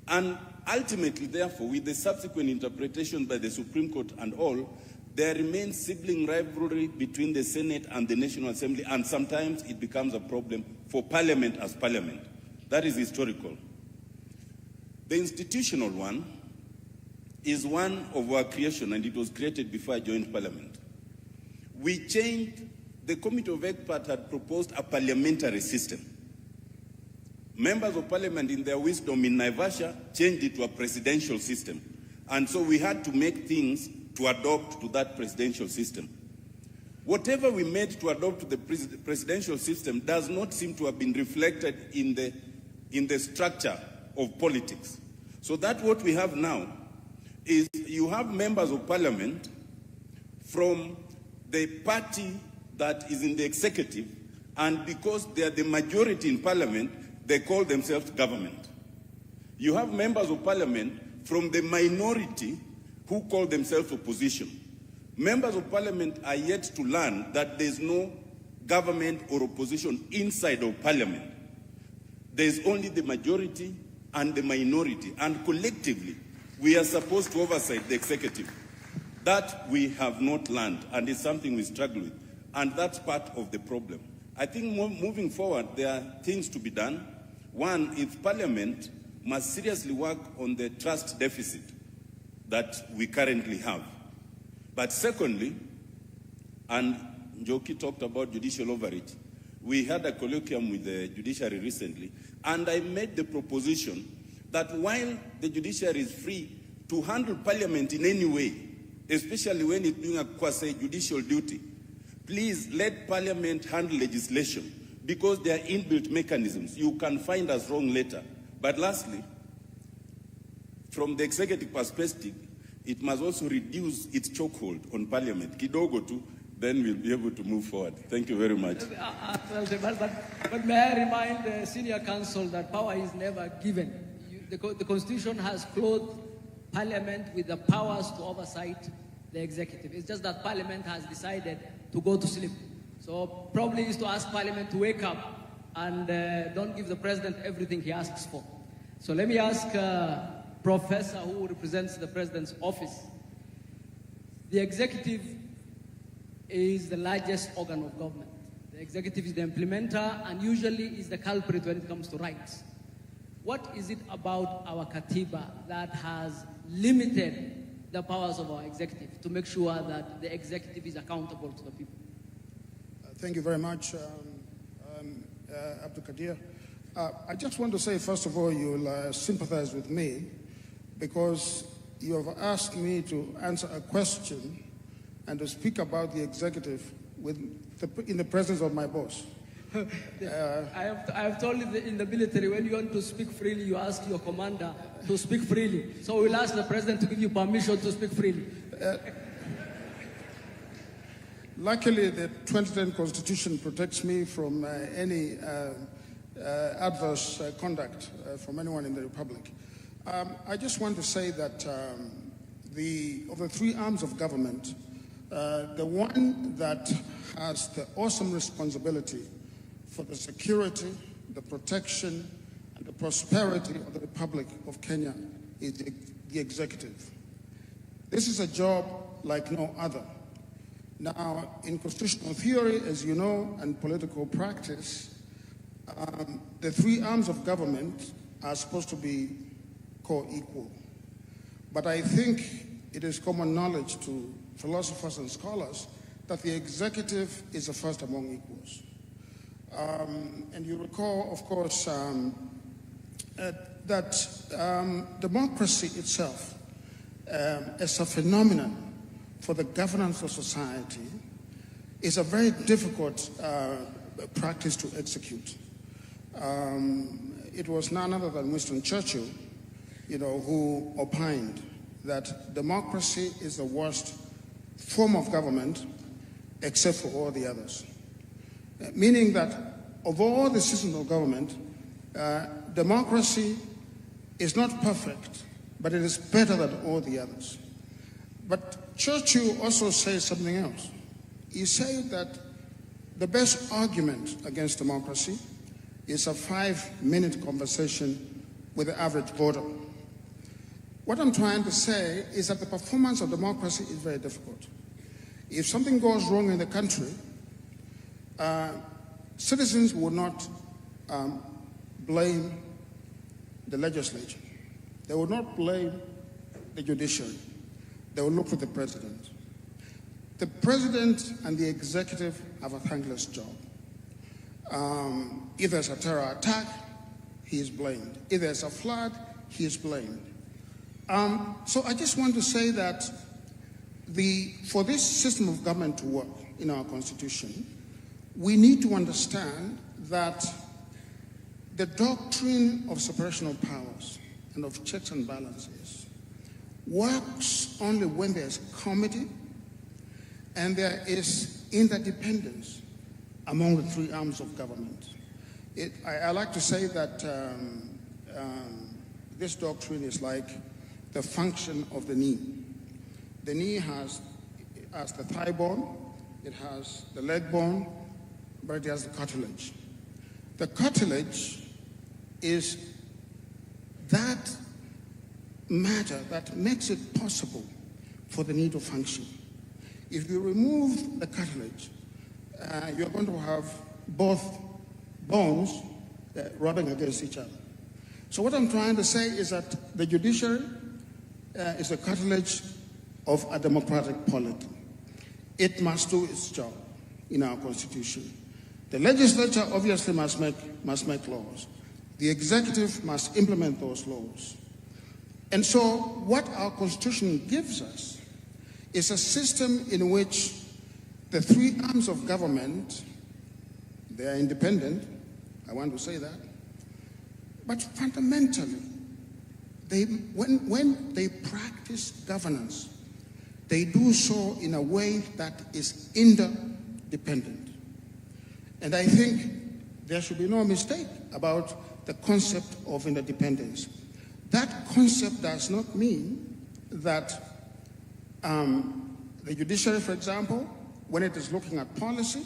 And ultimately, therefore, with the subsequent interpretation by the Supreme Court and all, there remains sibling rivalry between the Senate and the National Assembly, and sometimes it becomes a problem for Parliament as Parliament. That is historical. The institutional one is one of our creation, and it was created before I joined Parliament. We changed, the Committee of Experts had proposed a parliamentary system. Members of Parliament, in their wisdom in Naivasha, changed it to a presidential system. And so we had to make things to adopt to that presidential system. Whatever we made to adopt to the presidential system does not seem to have been reflected in the structure of politics. So that what we have now is you have members of Parliament from the party that is in the executive, and because they are the majority in Parliament, they call themselves government. You have members of Parliament from the minority who call themselves opposition. Members of parliament are yet to learn that there's no government or opposition inside of parliament. There's only the majority and the minority, and collectively, we are supposed to oversight the executive. That we have not learned, and it's something we struggle with, and that's part of the problem. I think moving forward, there are things to be done. One, is Parliament must seriously work on the trust deficit that we currently have. But secondly, and Njoki talked about judicial overreach, we had a colloquium with the judiciary recently, and I made the proposition that while the judiciary is free to handle Parliament in any way, especially when it's doing a quasi-judicial duty, please let Parliament handle legislation, because there are inbuilt mechanisms. You can find us wrong later. But lastly, from the executive perspective, it must also reduce its chokehold on Parliament. Kidogo tu, then we'll be able to move forward. Thank you very much. But may I remind the senior counsel that power is never given. The Constitution has clothed Parliament with the powers to oversight the executive. It's just that Parliament has decided to go to sleep. So probably is to ask Parliament to wake up and don't give the President everything he asks for. So let me ask Professor, who represents the President's office. The executive is the largest organ of government. The executive is the implementer and usually is the culprit when it comes to rights. What is it about our KATIBA that has limited the powers of our executive to make sure that the executive is accountable to the people? Thank you very much, Abdul Kadir. I just want to say, first of all, you'll sympathize with me because you have asked me to answer a question and to speak about the executive in the presence of my boss. I have told you that in the military, when you want to speak freely, you ask your commander to speak freely. So we'll ask the President to give you permission to speak freely. Luckily, the 2010 Constitution protects me from any adverse conduct from anyone in the Republic. I just want to say that of the three arms of government, the one that has the awesome responsibility for the security, the protection, and the prosperity of the Republic of Kenya is the executive. This is a job like no other. Now, in constitutional theory, as you know, and political practice, the three arms of government are supposed to be co-equal. But I think it is common knowledge to philosophers and scholars that the executive is the first among equals. And you recall, of course, that democracy itself, as a phenomenon for the governance of society, is a very difficult practice to execute. It was none other than Winston Churchill, who opined that democracy is the worst form of government except for all the others. Meaning that of all the systems of government, democracy is not perfect, but it is better than all the others. But Churchill also says something else. He said that the best argument against democracy is a 5-minute conversation with the average voter. What I'm trying to say is that the performance of democracy is very difficult. If something goes wrong in the country, citizens will not blame the legislature. They will not blame the judiciary. They will look for the president. The president and the executive have a thankless job. If there's a terror attack, he is blamed. If there's a flood, he is blamed. So I just want to say that for this system of government to work in our constitution, we need to understand that the doctrine of separation of powers and of checks and balances works only when there's comity and there is interdependence among the three arms of government. I like to say that this doctrine is like the function of the knee. The knee has has the thigh bone, it has the leg bone, but it has the cartilage. The cartilage is that matter that makes it possible for the knee to function. If you remove the cartilage, you're going to have both bones rubbing against each other. So what I'm trying to say is that the judiciary is the cartilage of a democratic polity. It must do its job in our constitution. The legislature obviously must make laws. The executive must implement those laws. And so what our constitution gives us is a system in which the three arms of government, they are independent, I want to say that, but fundamentally, when they practice governance, they do so in a way that is interdependent. And I think there should be no mistake about the concept of interdependence. That concept does not mean that the judiciary, for example, when it is looking at policy,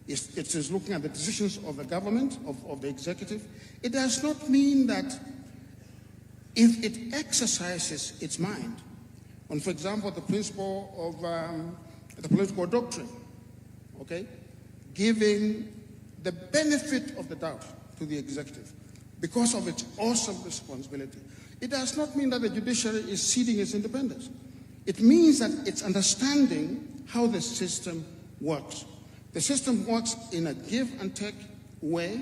it is looking at the decisions of the government, of the executive. It does not mean that if it exercises its mind on, for example, the principle of the political doctrine, okay, giving the benefit of the doubt to the executive because of its awesome responsibility. It does not mean that the judiciary is ceding its independence. It means that it's understanding how the system works. The system works in a give and take way,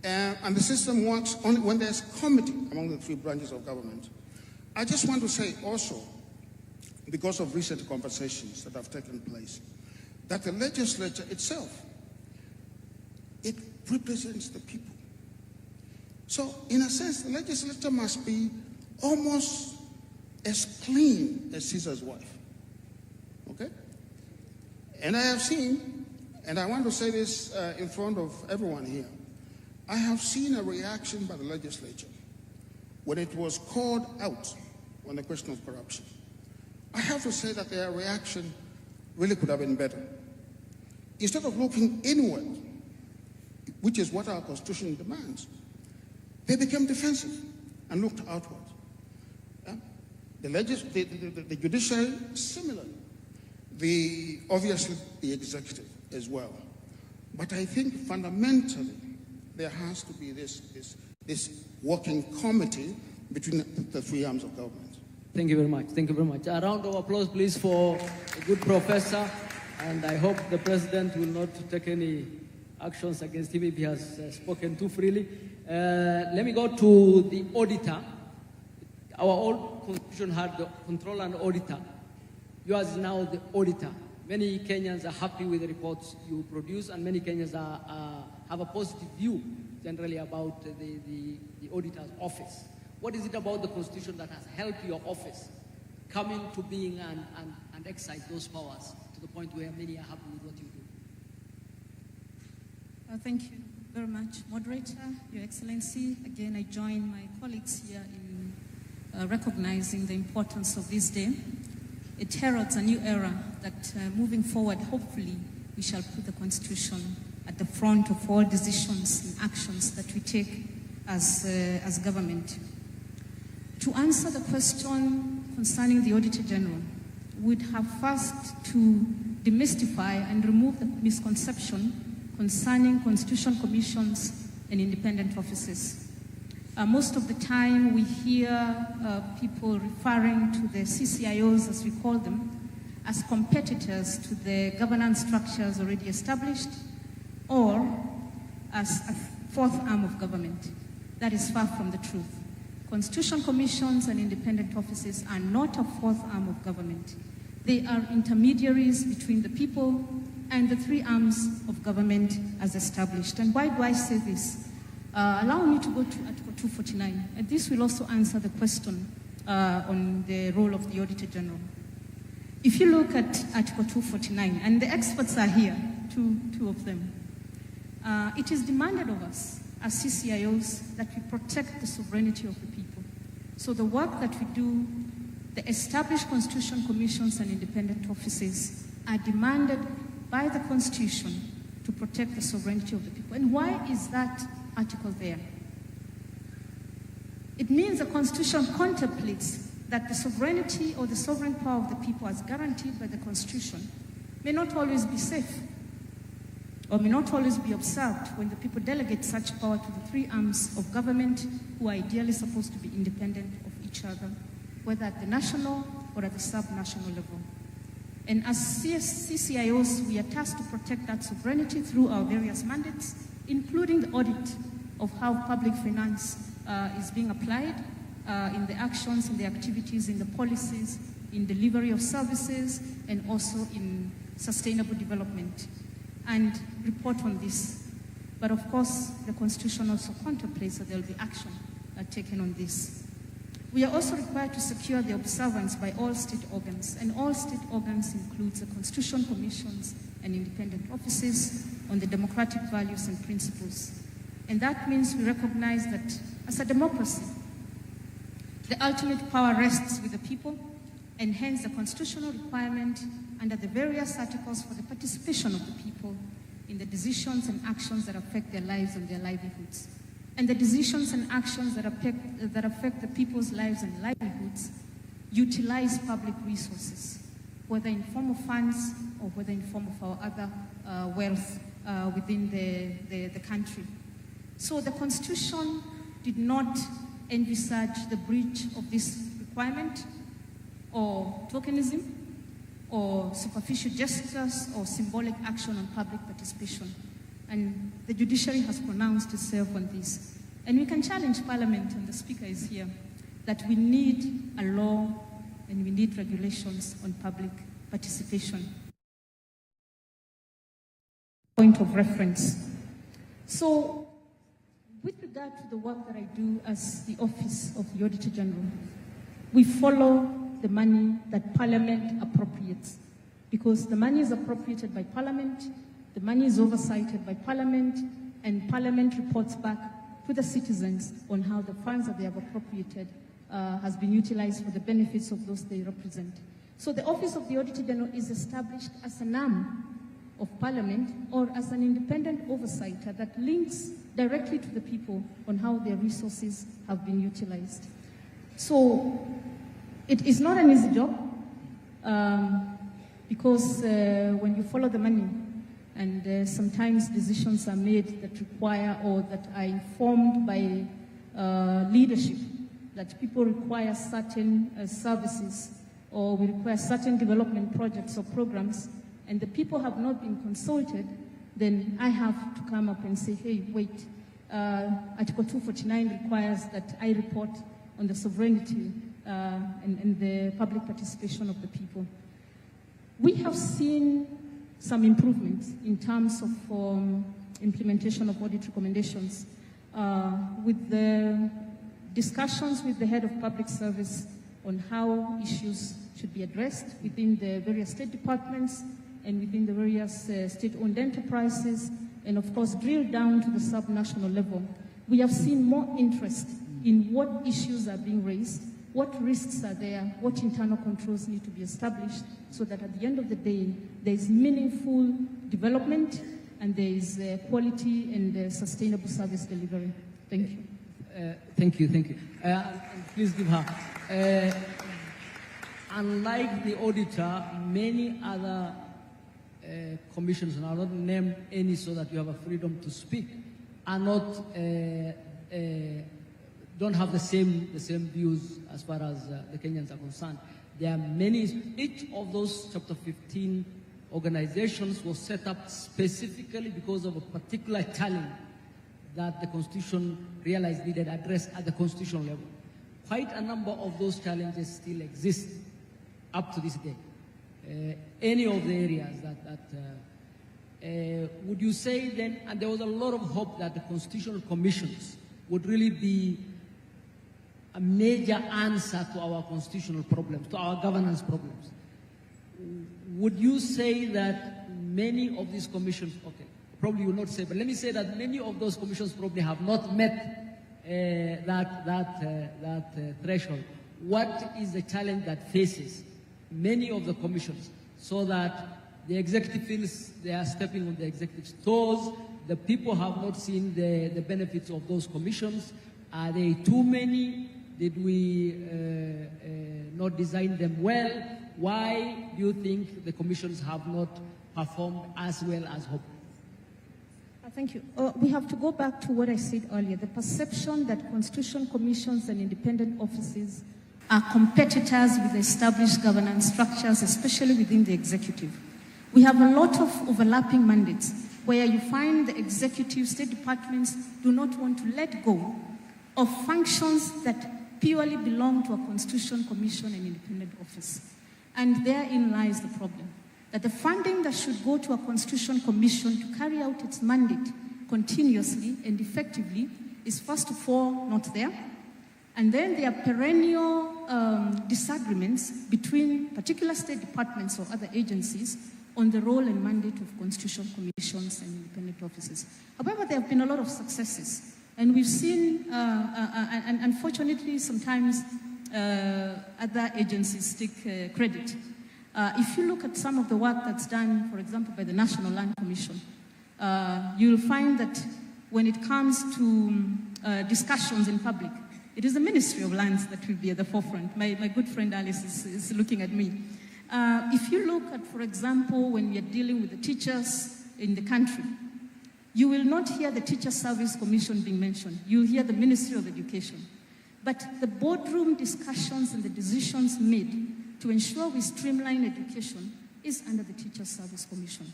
and the system works only when there's comity among the three branches of government. I just want to say also, because of recent conversations that have taken place, that the legislature itself, it represents the people. So, in a sense, the legislature must be almost as clean as Caesar's wife. Okay? And I have seen, and I want to say this in front of everyone here, I have seen a reaction by the legislature when it was called out on the question of corruption. I have to say that their reaction really could have been better. Instead of looking inward, which is what our Constitution demands, they became defensive and looked outward. Yeah? The judiciary, similarly. Obviously, the executive as well. But I think fundamentally, there has to be this working committee between the three arms of government. Thank you very much. Thank you very much. A round of applause, please, for a good professor. And I hope the president will not take any actions against him if he has spoken too freely. Let me go to the auditor. Our old constitution had the controller and auditor. Yours is now the auditor. Many Kenyans are happy with the reports you produce, and many Kenyans have a positive view generally about the auditor's office. What is it about the Constitution that has helped your office come into being and exercise those powers to the point where many are happy with what you do? Thank you very much, Moderator, Your Excellency. Again, I join my colleagues here in recognizing the importance of this day. It heralds a new era that moving forward, hopefully, we shall put the Constitution at the front of all decisions and actions that we take as government. To answer the question concerning the Auditor General, we'd have first to demystify and remove the misconception concerning constitutional commissions and independent offices. Most of the time we hear people referring to the CCIOs, as we call them, as competitors to the governance structures already established, or as a fourth arm of government. That is far from the truth. Constitutional commissions and independent offices are not a fourth arm of government. They are intermediaries between the people and the three arms of government as established. And why do I say this? Allow me to go to Article 249. And this will also answer the question on the role of the Auditor General. If you look at Article 249, and the experts are here, two of them, it is demanded of us as CCIOs that we protect the sovereignty of the people. So the work that we do the established constitution commissions and independent offices are demanded by the Constitution to protect the sovereignty of the people. And why is that article there? It means the Constitution contemplates that the sovereignty or the sovereign power of the people as guaranteed by the Constitution may not always be safe or may not always be observed when the people delegate such power to the three arms of government who are ideally supposed to be independent of each other, whether at the national or at the sub-national level. And as CCIOs, we are tasked to protect that sovereignty through our various mandates, including the audit of how public finance is being applied in the actions, in the activities, in the policies, in delivery of services, and also in sustainable development, and report on this. But of course, the Constitution also contemplates that there will be action taken on this. We are also required to secure the observance by all state organs, and all state organs includes the Constitution Commissions and independent offices on the democratic values and principles. And that means we recognize that as a democracy, the ultimate power rests with the people, and hence the constitutional requirement under the various articles for the participation of the people in the decisions and actions that affect their lives and their livelihoods. And the decisions and actions that affect the people's lives and livelihoods utilize public resources, whether in form of funds or whether in form of our other wealth within the country. So the Constitution did not envisage the breach of this requirement or tokenism or superficial gestures or symbolic action on public participation. And the judiciary has pronounced itself on this. And we can challenge Parliament, and the Speaker is here, that we need a law and we need regulations on public participation. Point of reference. So, with regard to the work that I do as the Office of the Auditor General, we follow the money that Parliament appropriates, because the money is appropriated by Parliament, the money is oversighted by Parliament, and Parliament reports back to the citizens on how the funds that they have appropriated has been utilized for the benefits of those they represent. So the Office of the Auditor General is established as an arm of Parliament or as an independent oversighter that links directly to the people on how their resources have been utilized. So it is not an easy job because when you follow the money, and sometimes decisions are made that require or that are informed by leadership, that people require certain services or we require certain development projects or programs, and the people have not been consulted, then I have to come up and say, hey, wait, Article 249 requires that I report on the sovereignty and the public participation of the people. We have seen some improvements in terms of implementation of audit recommendations with the discussions with the head of public service on how issues should be addressed within the various state departments and within the various state-owned enterprises, and of course drill down to the sub-national level. We have seen more interest in what issues are being raised, what risks are there, what internal controls need to be established, so that at the end of the day, there is meaningful development and there is quality and sustainable service delivery. Thank you. Thank you. And please give her. Unlike the auditor, many other commissions, and I'll not name any so that you have a freedom to speak, are not don't have the same views as far as the Kenyans are concerned. There are many. Each of those Chapter 15 organizations was set up specifically because of a particular challenge that the Constitution realized needed addressed at the constitutional level. Quite a number of those challenges still exist up to this day. Any of the areas would you say then, and there was a lot of hope that the constitutional commissions would really be a major answer to our constitutional problems, to our governance problems. Would you say that many of these commissions, okay, probably you will not say, but let me say that many of those commissions probably have not met that threshold. what is the challenge that faces many of the commissions, so that the executive feels they are stepping on the executive's toes, the people have not seen the benefits of those commissions. Are they too many? Did we not design them well? Why do you think the commissions have not performed as well as hoped? Thank you. We have to go back to what I said earlier, the perception that constitutional commissions and independent offices are competitors with established governance structures, especially within the executive. We have a lot of overlapping mandates where you find the executive state departments do not want to let go of functions that purely belong to a constitutional commission and independent office. And therein lies the problem, that the funding that should go to a constitutional commission to carry out its mandate continuously and effectively is first of all not there. And then there are perennial disagreements between particular state departments or other agencies on the role and mandate of constitutional commissions and independent offices. However, there have been a lot of successes. And we've seen, and unfortunately, sometimes other agencies take credit. If you look at some of the work that's done, for example, by the National Land Commission, you'll find that when it comes to discussions in public, it is the Ministry of Lands that will be at the forefront. My good friend Alice is looking at me. If you look at, for example, when we are dealing with the teachers in the country, you will not hear the Teacher Service Commission being mentioned. You'll hear the Ministry of Education. But the boardroom discussions and the decisions made to ensure we streamline education is under the Teacher Service Commission,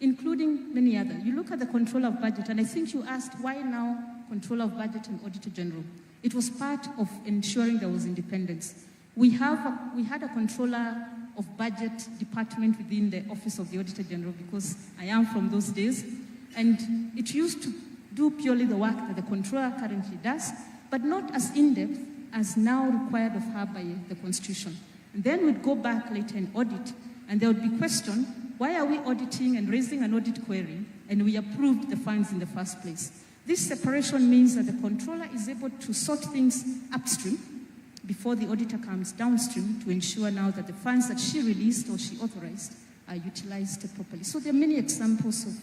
including many others. You look at the Controller of Budget, and I think you asked why now Controller of Budget and Auditor General. It was part of ensuring there was independence. We had a Controller of Budget department within the Office of the Auditor General, because I am from those days, and it used to do purely the work that the Controller currently does, but not as in-depth as now required of her by the Constitution. And then we'd go back later and audit, and there would be question, why are we auditing and raising an audit query, and we approved the funds in the first place? This separation means that the Controller is able to sort things upstream before the auditor comes downstream to ensure now that the funds that she released or she authorized are utilized properly. So there are many examples of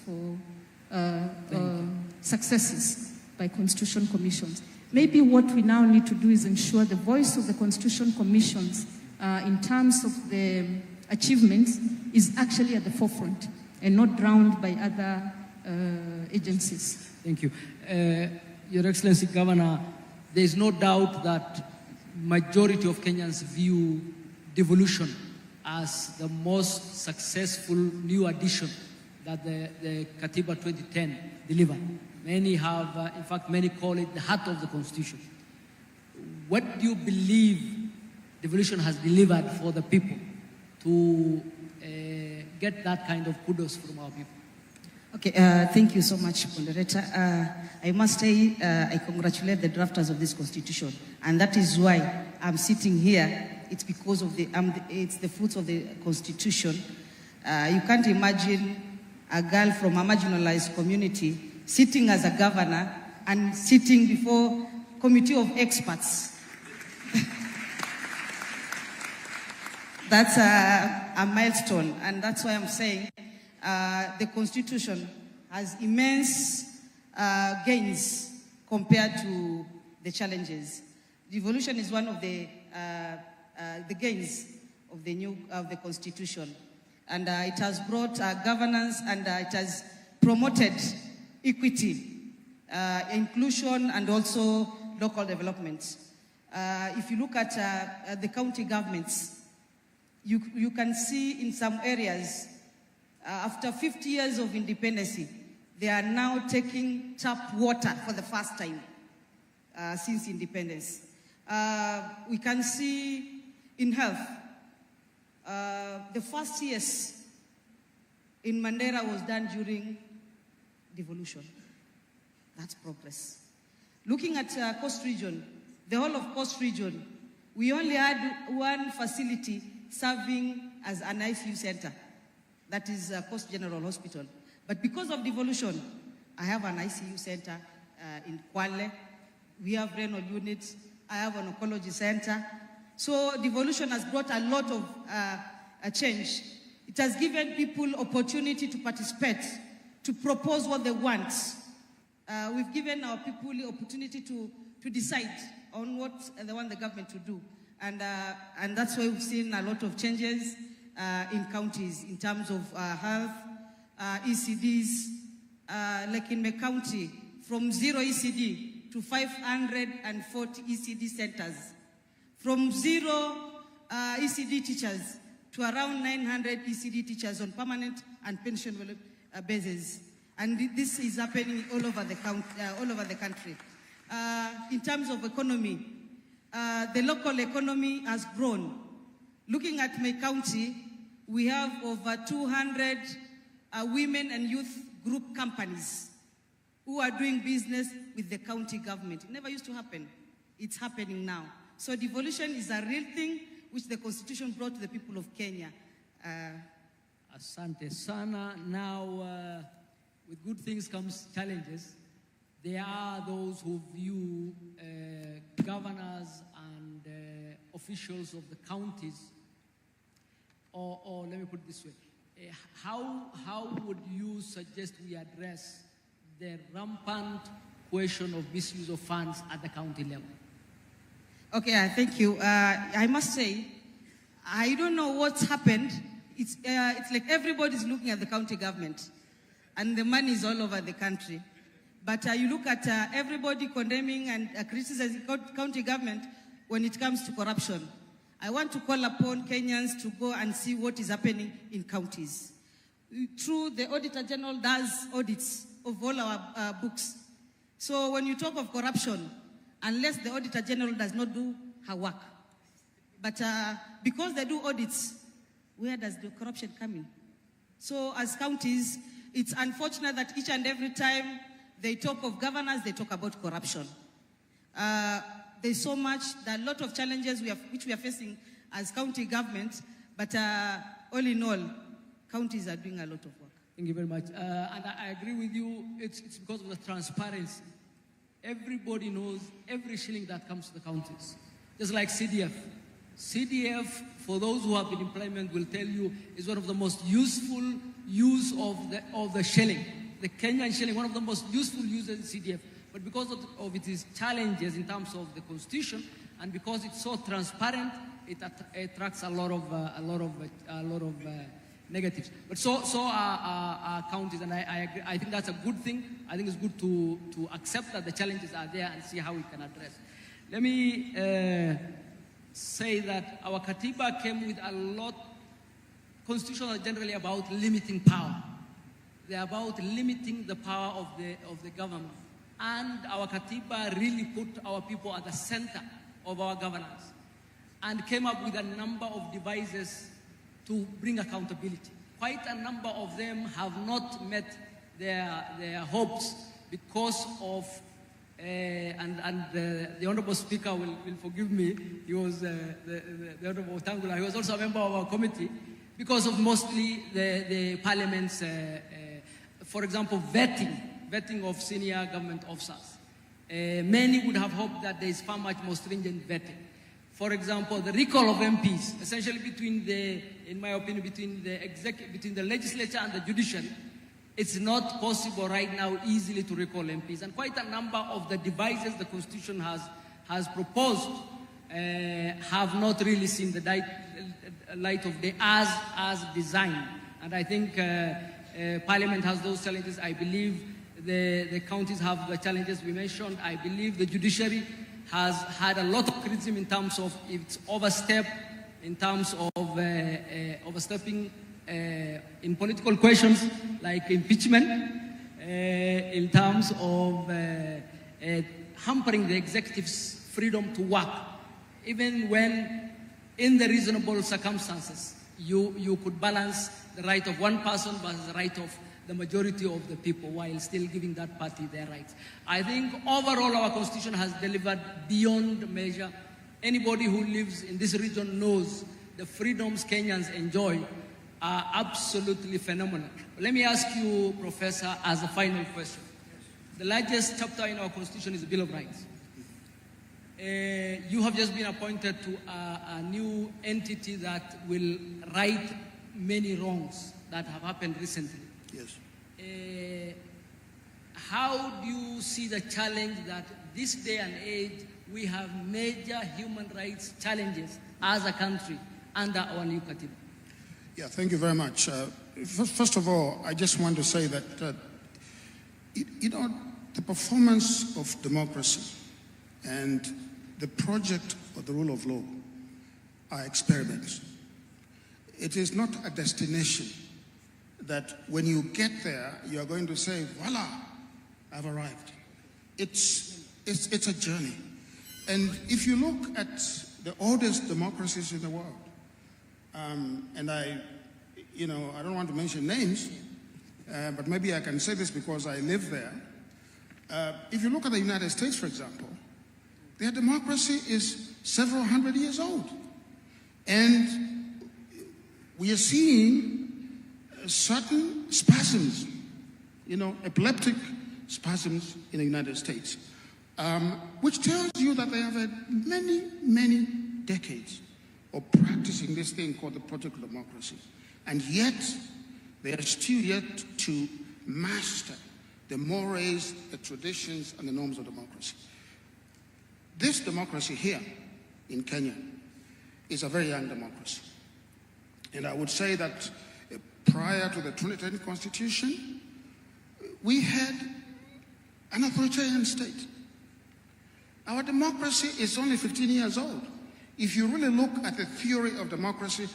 successes by constitutional commissions. Maybe what we now need to do is ensure the voice of the constitutional commissions in terms of the achievements is actually at the forefront and not drowned by other agencies. Thank you. Your Excellency, Governor, there is no doubt that majority of Kenyans view devolution as the most successful new addition that the KATIBA 2010 delivered. Many have, in fact, many call it the heart of the Constitution. What do you believe devolution has delivered for the people to get that kind of kudos from our people? Okay, thank you so much, Moderator. I must say I congratulate the drafters of this Constitution, and that is why I'm sitting here. It's because of it's the fruits of the Constitution. You can't imagine a girl from a marginalized community sitting as a governor and sitting before a committee of experts. That's a milestone, and that's why I'm saying the Constitution has immense gains compared to the challenges. Devolution is one of the gains of the Constitution, and it has brought governance, and it has promoted equity, inclusion, and also local development. If you look at the county governments, you can see in some areas, after 50 years of independence, they are now taking tap water for the first time since independence. We can see in health, the first years in Mandera was done during devolution. That's progress. Looking at Coast Region, the whole of Coast Region, we only had one facility serving as an ICU center. That is Coast General Hospital. But because of devolution, I have an ICU center in Kwale. We have renal units. I have an oncology center. So devolution has brought a lot of change. It has given people opportunity to participate, to propose what they want. We've given our people the opportunity to decide on what they want the government to do. And that's why we've seen a lot of changes in counties in terms of health, ECDs, like in my county, from 0 ECD to 540 ECD centers. From 0 ECD teachers to around 900 ECD teachers on permanent and pension basis. And this is happening all over the country. In terms of economy, the local economy has grown. Looking at my county, we have over 200 women and youth group companies who are doing business with the county government. It never used to happen. It's happening now. So devolution is a real thing which the Constitution brought to the people of Kenya. Asante sana. Now, with good things comes challenges. There are those who view governors and officials of the counties, or let me put it this way, how would you suggest we address the rampant question of misuse of funds at the county level? Okay, thank you. I must say, I don't know what's happened. It's like everybody's looking at the county government, and the money is all over the country. But you look at everybody condemning and criticizing county government when it comes to corruption. I want to call upon Kenyans to go and see what is happening in counties. True, the Auditor General does audits of all our books. So when you talk of corruption, unless the Auditor General does not do her work. But because they do audits, where does the corruption come in? So as counties, it's unfortunate that each and every time they talk of governance, they talk about corruption. There's so much, there are a lot of challenges which we are facing as county government, but all in all, counties are doing a lot of work. Thank you very much. And I agree with you, it's because of the transparency. Everybody knows every shilling that comes to the counties. Just like CDF. CDF, for those who have been in employment, will tell you is one of the most useful use of the shilling. The Kenyan shilling, one of the most useful uses in CDF. But because of its challenges in terms of the constitution, and because it's so transparent, it attracts a lot of negatives. But so are counties, and I agree. I think that's a good thing. I think it's good to accept that the challenges are there and see how we can address. Let me say that our KATIBA came with a lot. Constitutions are generally about limiting power. They're about limiting the power of the government. And our KATIBA really put our people at the center of our governance and came up with a number of devices to bring accountability. Quite a number of them have not met their hopes because of, the Honorable Speaker will forgive me, he was the Honorable Tangula, he was also a member of our committee, because of mostly the Parliament's, for example, vetting of senior government officers. Many would have hoped that there is far much more stringent vetting. For example, the recall of MPs, essentially in my opinion, between the legislature and the judiciary, it's not possible right now easily to recall MPs. And quite a number of the devices the Constitution has proposed have not really seen the light of day as designed. And I think Parliament has those challenges. I believe the counties have the challenges we mentioned. I believe the judiciary has had a lot of criticism in terms of its overstep, in terms of overstepping in political questions like impeachment, in terms of hampering the executive's freedom to work, even when in the reasonable circumstances you could balance the right of one person versus the right of the majority of the people while still giving that party their rights. I think overall our constitution has delivered beyond measure. Anybody who lives in this region knows the freedoms Kenyans enjoy are absolutely phenomenal. Let me ask you, Professor, as a final question. The largest chapter in our constitution is the Bill of Rights. You have just been appointed to a new entity that will right many wrongs that have happened recently. Yes. How do you see the challenge that this day and age we have major human rights challenges as a country under our new KATIBA? Yeah, thank you very much. First of all, I just want to say that, you know, the performance of democracy and the project of the rule of law are experiments. It is not a destination that when you get there, you are going to say, voila, I've arrived. It's a journey. And if you look at the oldest democracies in the world, and I don't want to mention names, but maybe I can say this because I live there. If you look at the United States, for example, their democracy is several hundred years old. And we are seeing certain spasms, epileptic spasms in the United States, which tells you that they have had many, many decades of practicing this thing called the project of democracy. And yet, they are still yet to master the mores, the traditions, and the norms of democracy. This democracy here in Kenya is a very young democracy. And I would say that prior to the 2010 Constitution, we had an authoritarian state. Our democracy is only 15 years old. If you really look at the theory of democracy,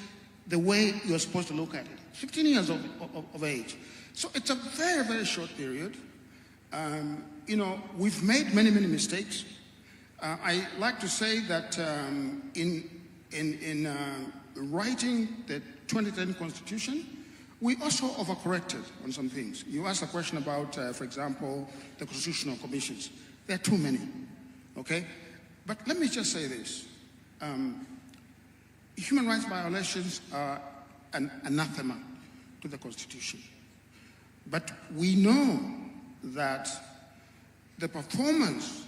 the way you're supposed to look at it, 15 years of age. So it's a very, very short period. We've made many, many mistakes. I like to say that in writing the 2010 Constitution, we also overcorrected on some things. You asked a question about, for example, the constitutional commissions. There are too many, okay? But let me just say this. Human rights violations are an anathema to the Constitution. But we know that the performance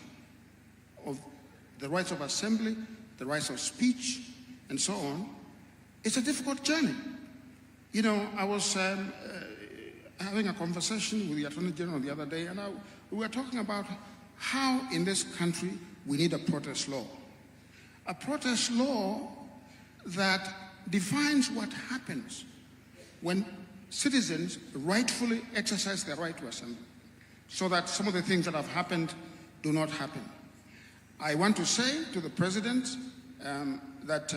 of the rights of assembly, the rights of speech, and so on, it's a difficult journey. I was having a conversation with the Attorney General the other day, and we were talking about how in this country we need a protest law. A protest law that defines what happens when citizens rightfully exercise their right to assemble, so that some of the things that have happened do not happen. I want to say to the President that,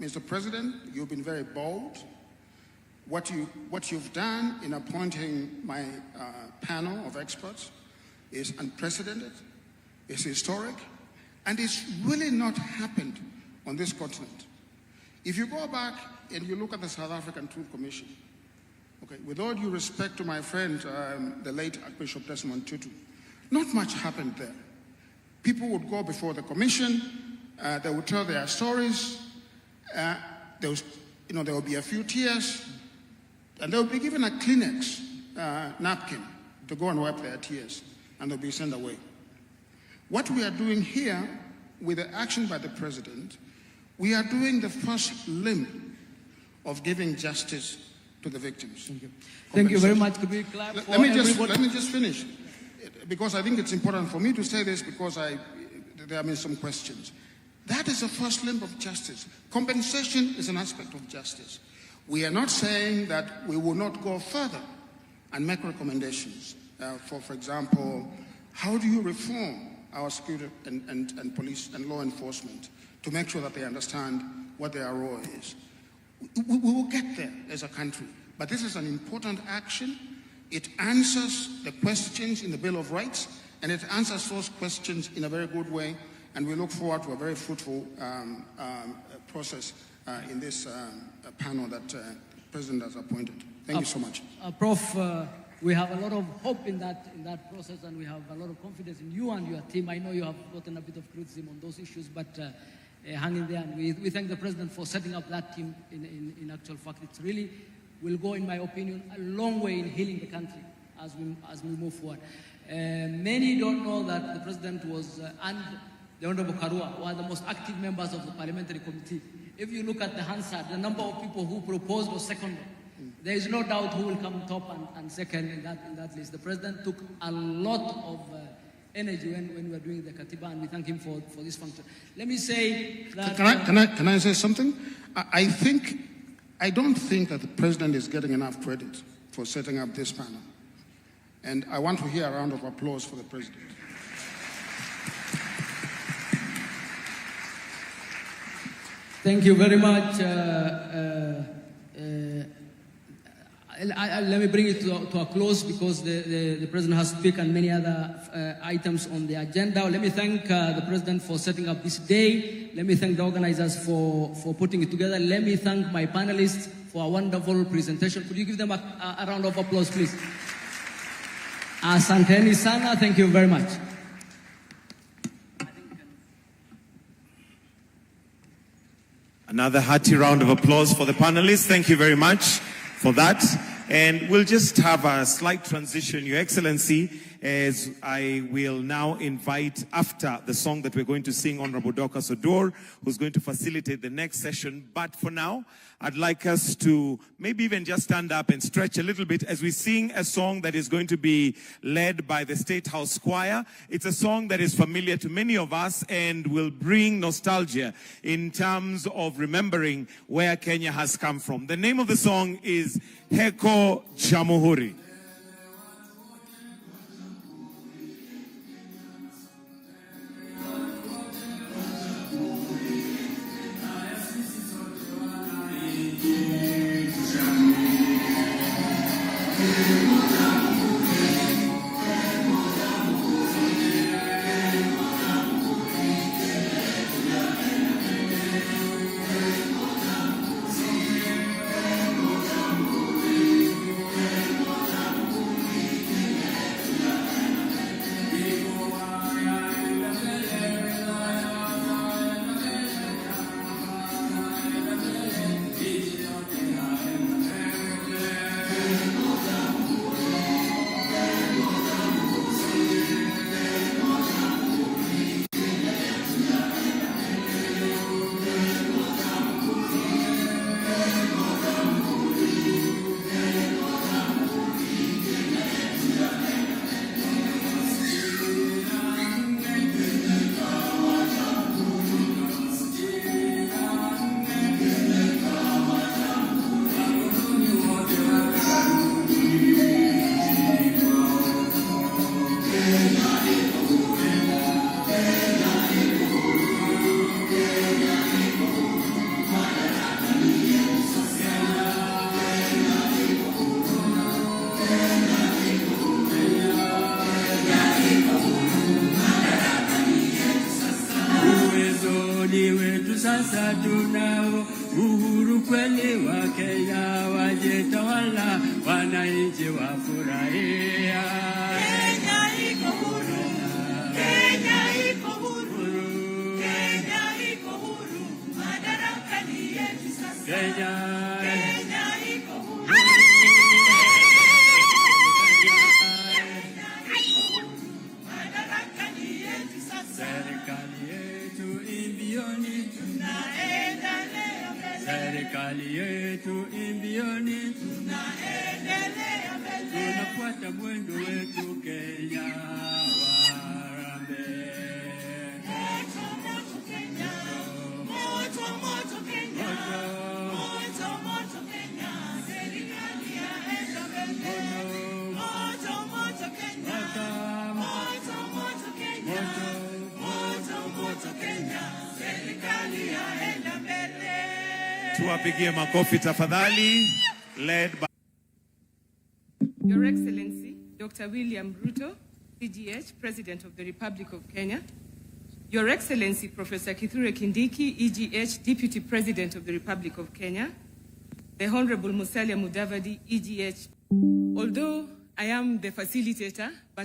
Mr. President, you've been very bold. What you've done in appointing my panel of experts is unprecedented, it's historic, and it's really not happened on this continent. If you go back and you look at the South African Truth Commission, okay, with all due respect to my friend, the late Archbishop Desmond Tutu, not much happened there. People would go before the commission, they would tell their stories, there would be a few tears, and they would be given a Kleenex napkin to go and wipe their tears, and they'll be sent away. What we are doing here with the action by the President, we are doing the first limb of giving justice to the victims. Thank you. Thank you very much. Could we clap for everybody? Let me just finish, because I think it's important for me to say this, because there have been some questions. That is the first limb of justice. Compensation is an aspect of justice. We are not saying that we will not go further and make recommendations. For example, how do you reform our security and police and law enforcement to make sure that they understand what their role is? We will get there as a country, but this is an important action. It answers the questions in the Bill of Rights, and it answers those questions in a very good way, and we look forward to a very fruitful process in this panel that the President has appointed. Thank you so much. Prof, we have a lot of hope in that process, and we have a lot of confidence in you and your team. I know you have gotten a bit of criticism on those issues, but hang in there. And we thank the President for setting up that team. In actual fact, it really will go, in my opinion, a long way in healing the country as we move forward. Many don't know that the President was the Honorable Karua, who are the most active members of the parliamentary committee. If you look at the Hansard, the number of people who proposed or seconded, there is no doubt who will come top and second in that list. The president took a lot of energy when we were doing the KATIBA, and we thank him for this function. Let me say that... Can I say something? I don't think that the president is getting enough credit for setting up this panel. And I want to hear a round of applause for the president. Thank you very much. Let me bring it to a close because the president has speak and many other items on the agenda. Let me thank the president for setting up this day. Let me thank the organizers for putting it together. Let me thank my panelists for a wonderful presentation. Could you give them a round of applause, please? Asanteni sana. Thank you very much. Another hearty round of applause for the panelists. Thank you very much for that. And we'll just have a slight transition, Your Excellency, as I will now invite, after the song that we're going to sing, Honorable Dorcas Odor, who's going to facilitate the next session. But for now, I'd like us to maybe even just stand up and stretch a little bit as we sing a song that is going to be led by the State House Choir. It's a song that is familiar to many of us and will bring nostalgia in terms of remembering where Kenya has come from. The name of the song is Heko Jamhuri. Sasa tunao uhuru kweli wa Kenya, wajetawala wananchi wafurahia. Kenya iko huru, Kenya iko huru, Kenya iko huru, madaraka ni yetu sasa. Kenya iko huru. Serikali yetu imbioni tunaendelea mbele. Serikali yetu imbioni tunaendelea mbele. Tunafuata mwendo wetu Kenya warambe. Moto moto Kenya, moto moto Kenya, moto moto Kenya. Serikali yaenda mbele. Moto moto Kenya, moto moto Kenya. Tuwapigie makofi tafadhali. Led by Your Excellency, Dr. William Ruto, CGH, President of the Republic of Kenya. Your Excellency, Professor Kithure Kindiki, EGH, Deputy President of the Republic of Kenya. The Honorable Musalia Mudavadi, EGH. Although I am the facilitator, but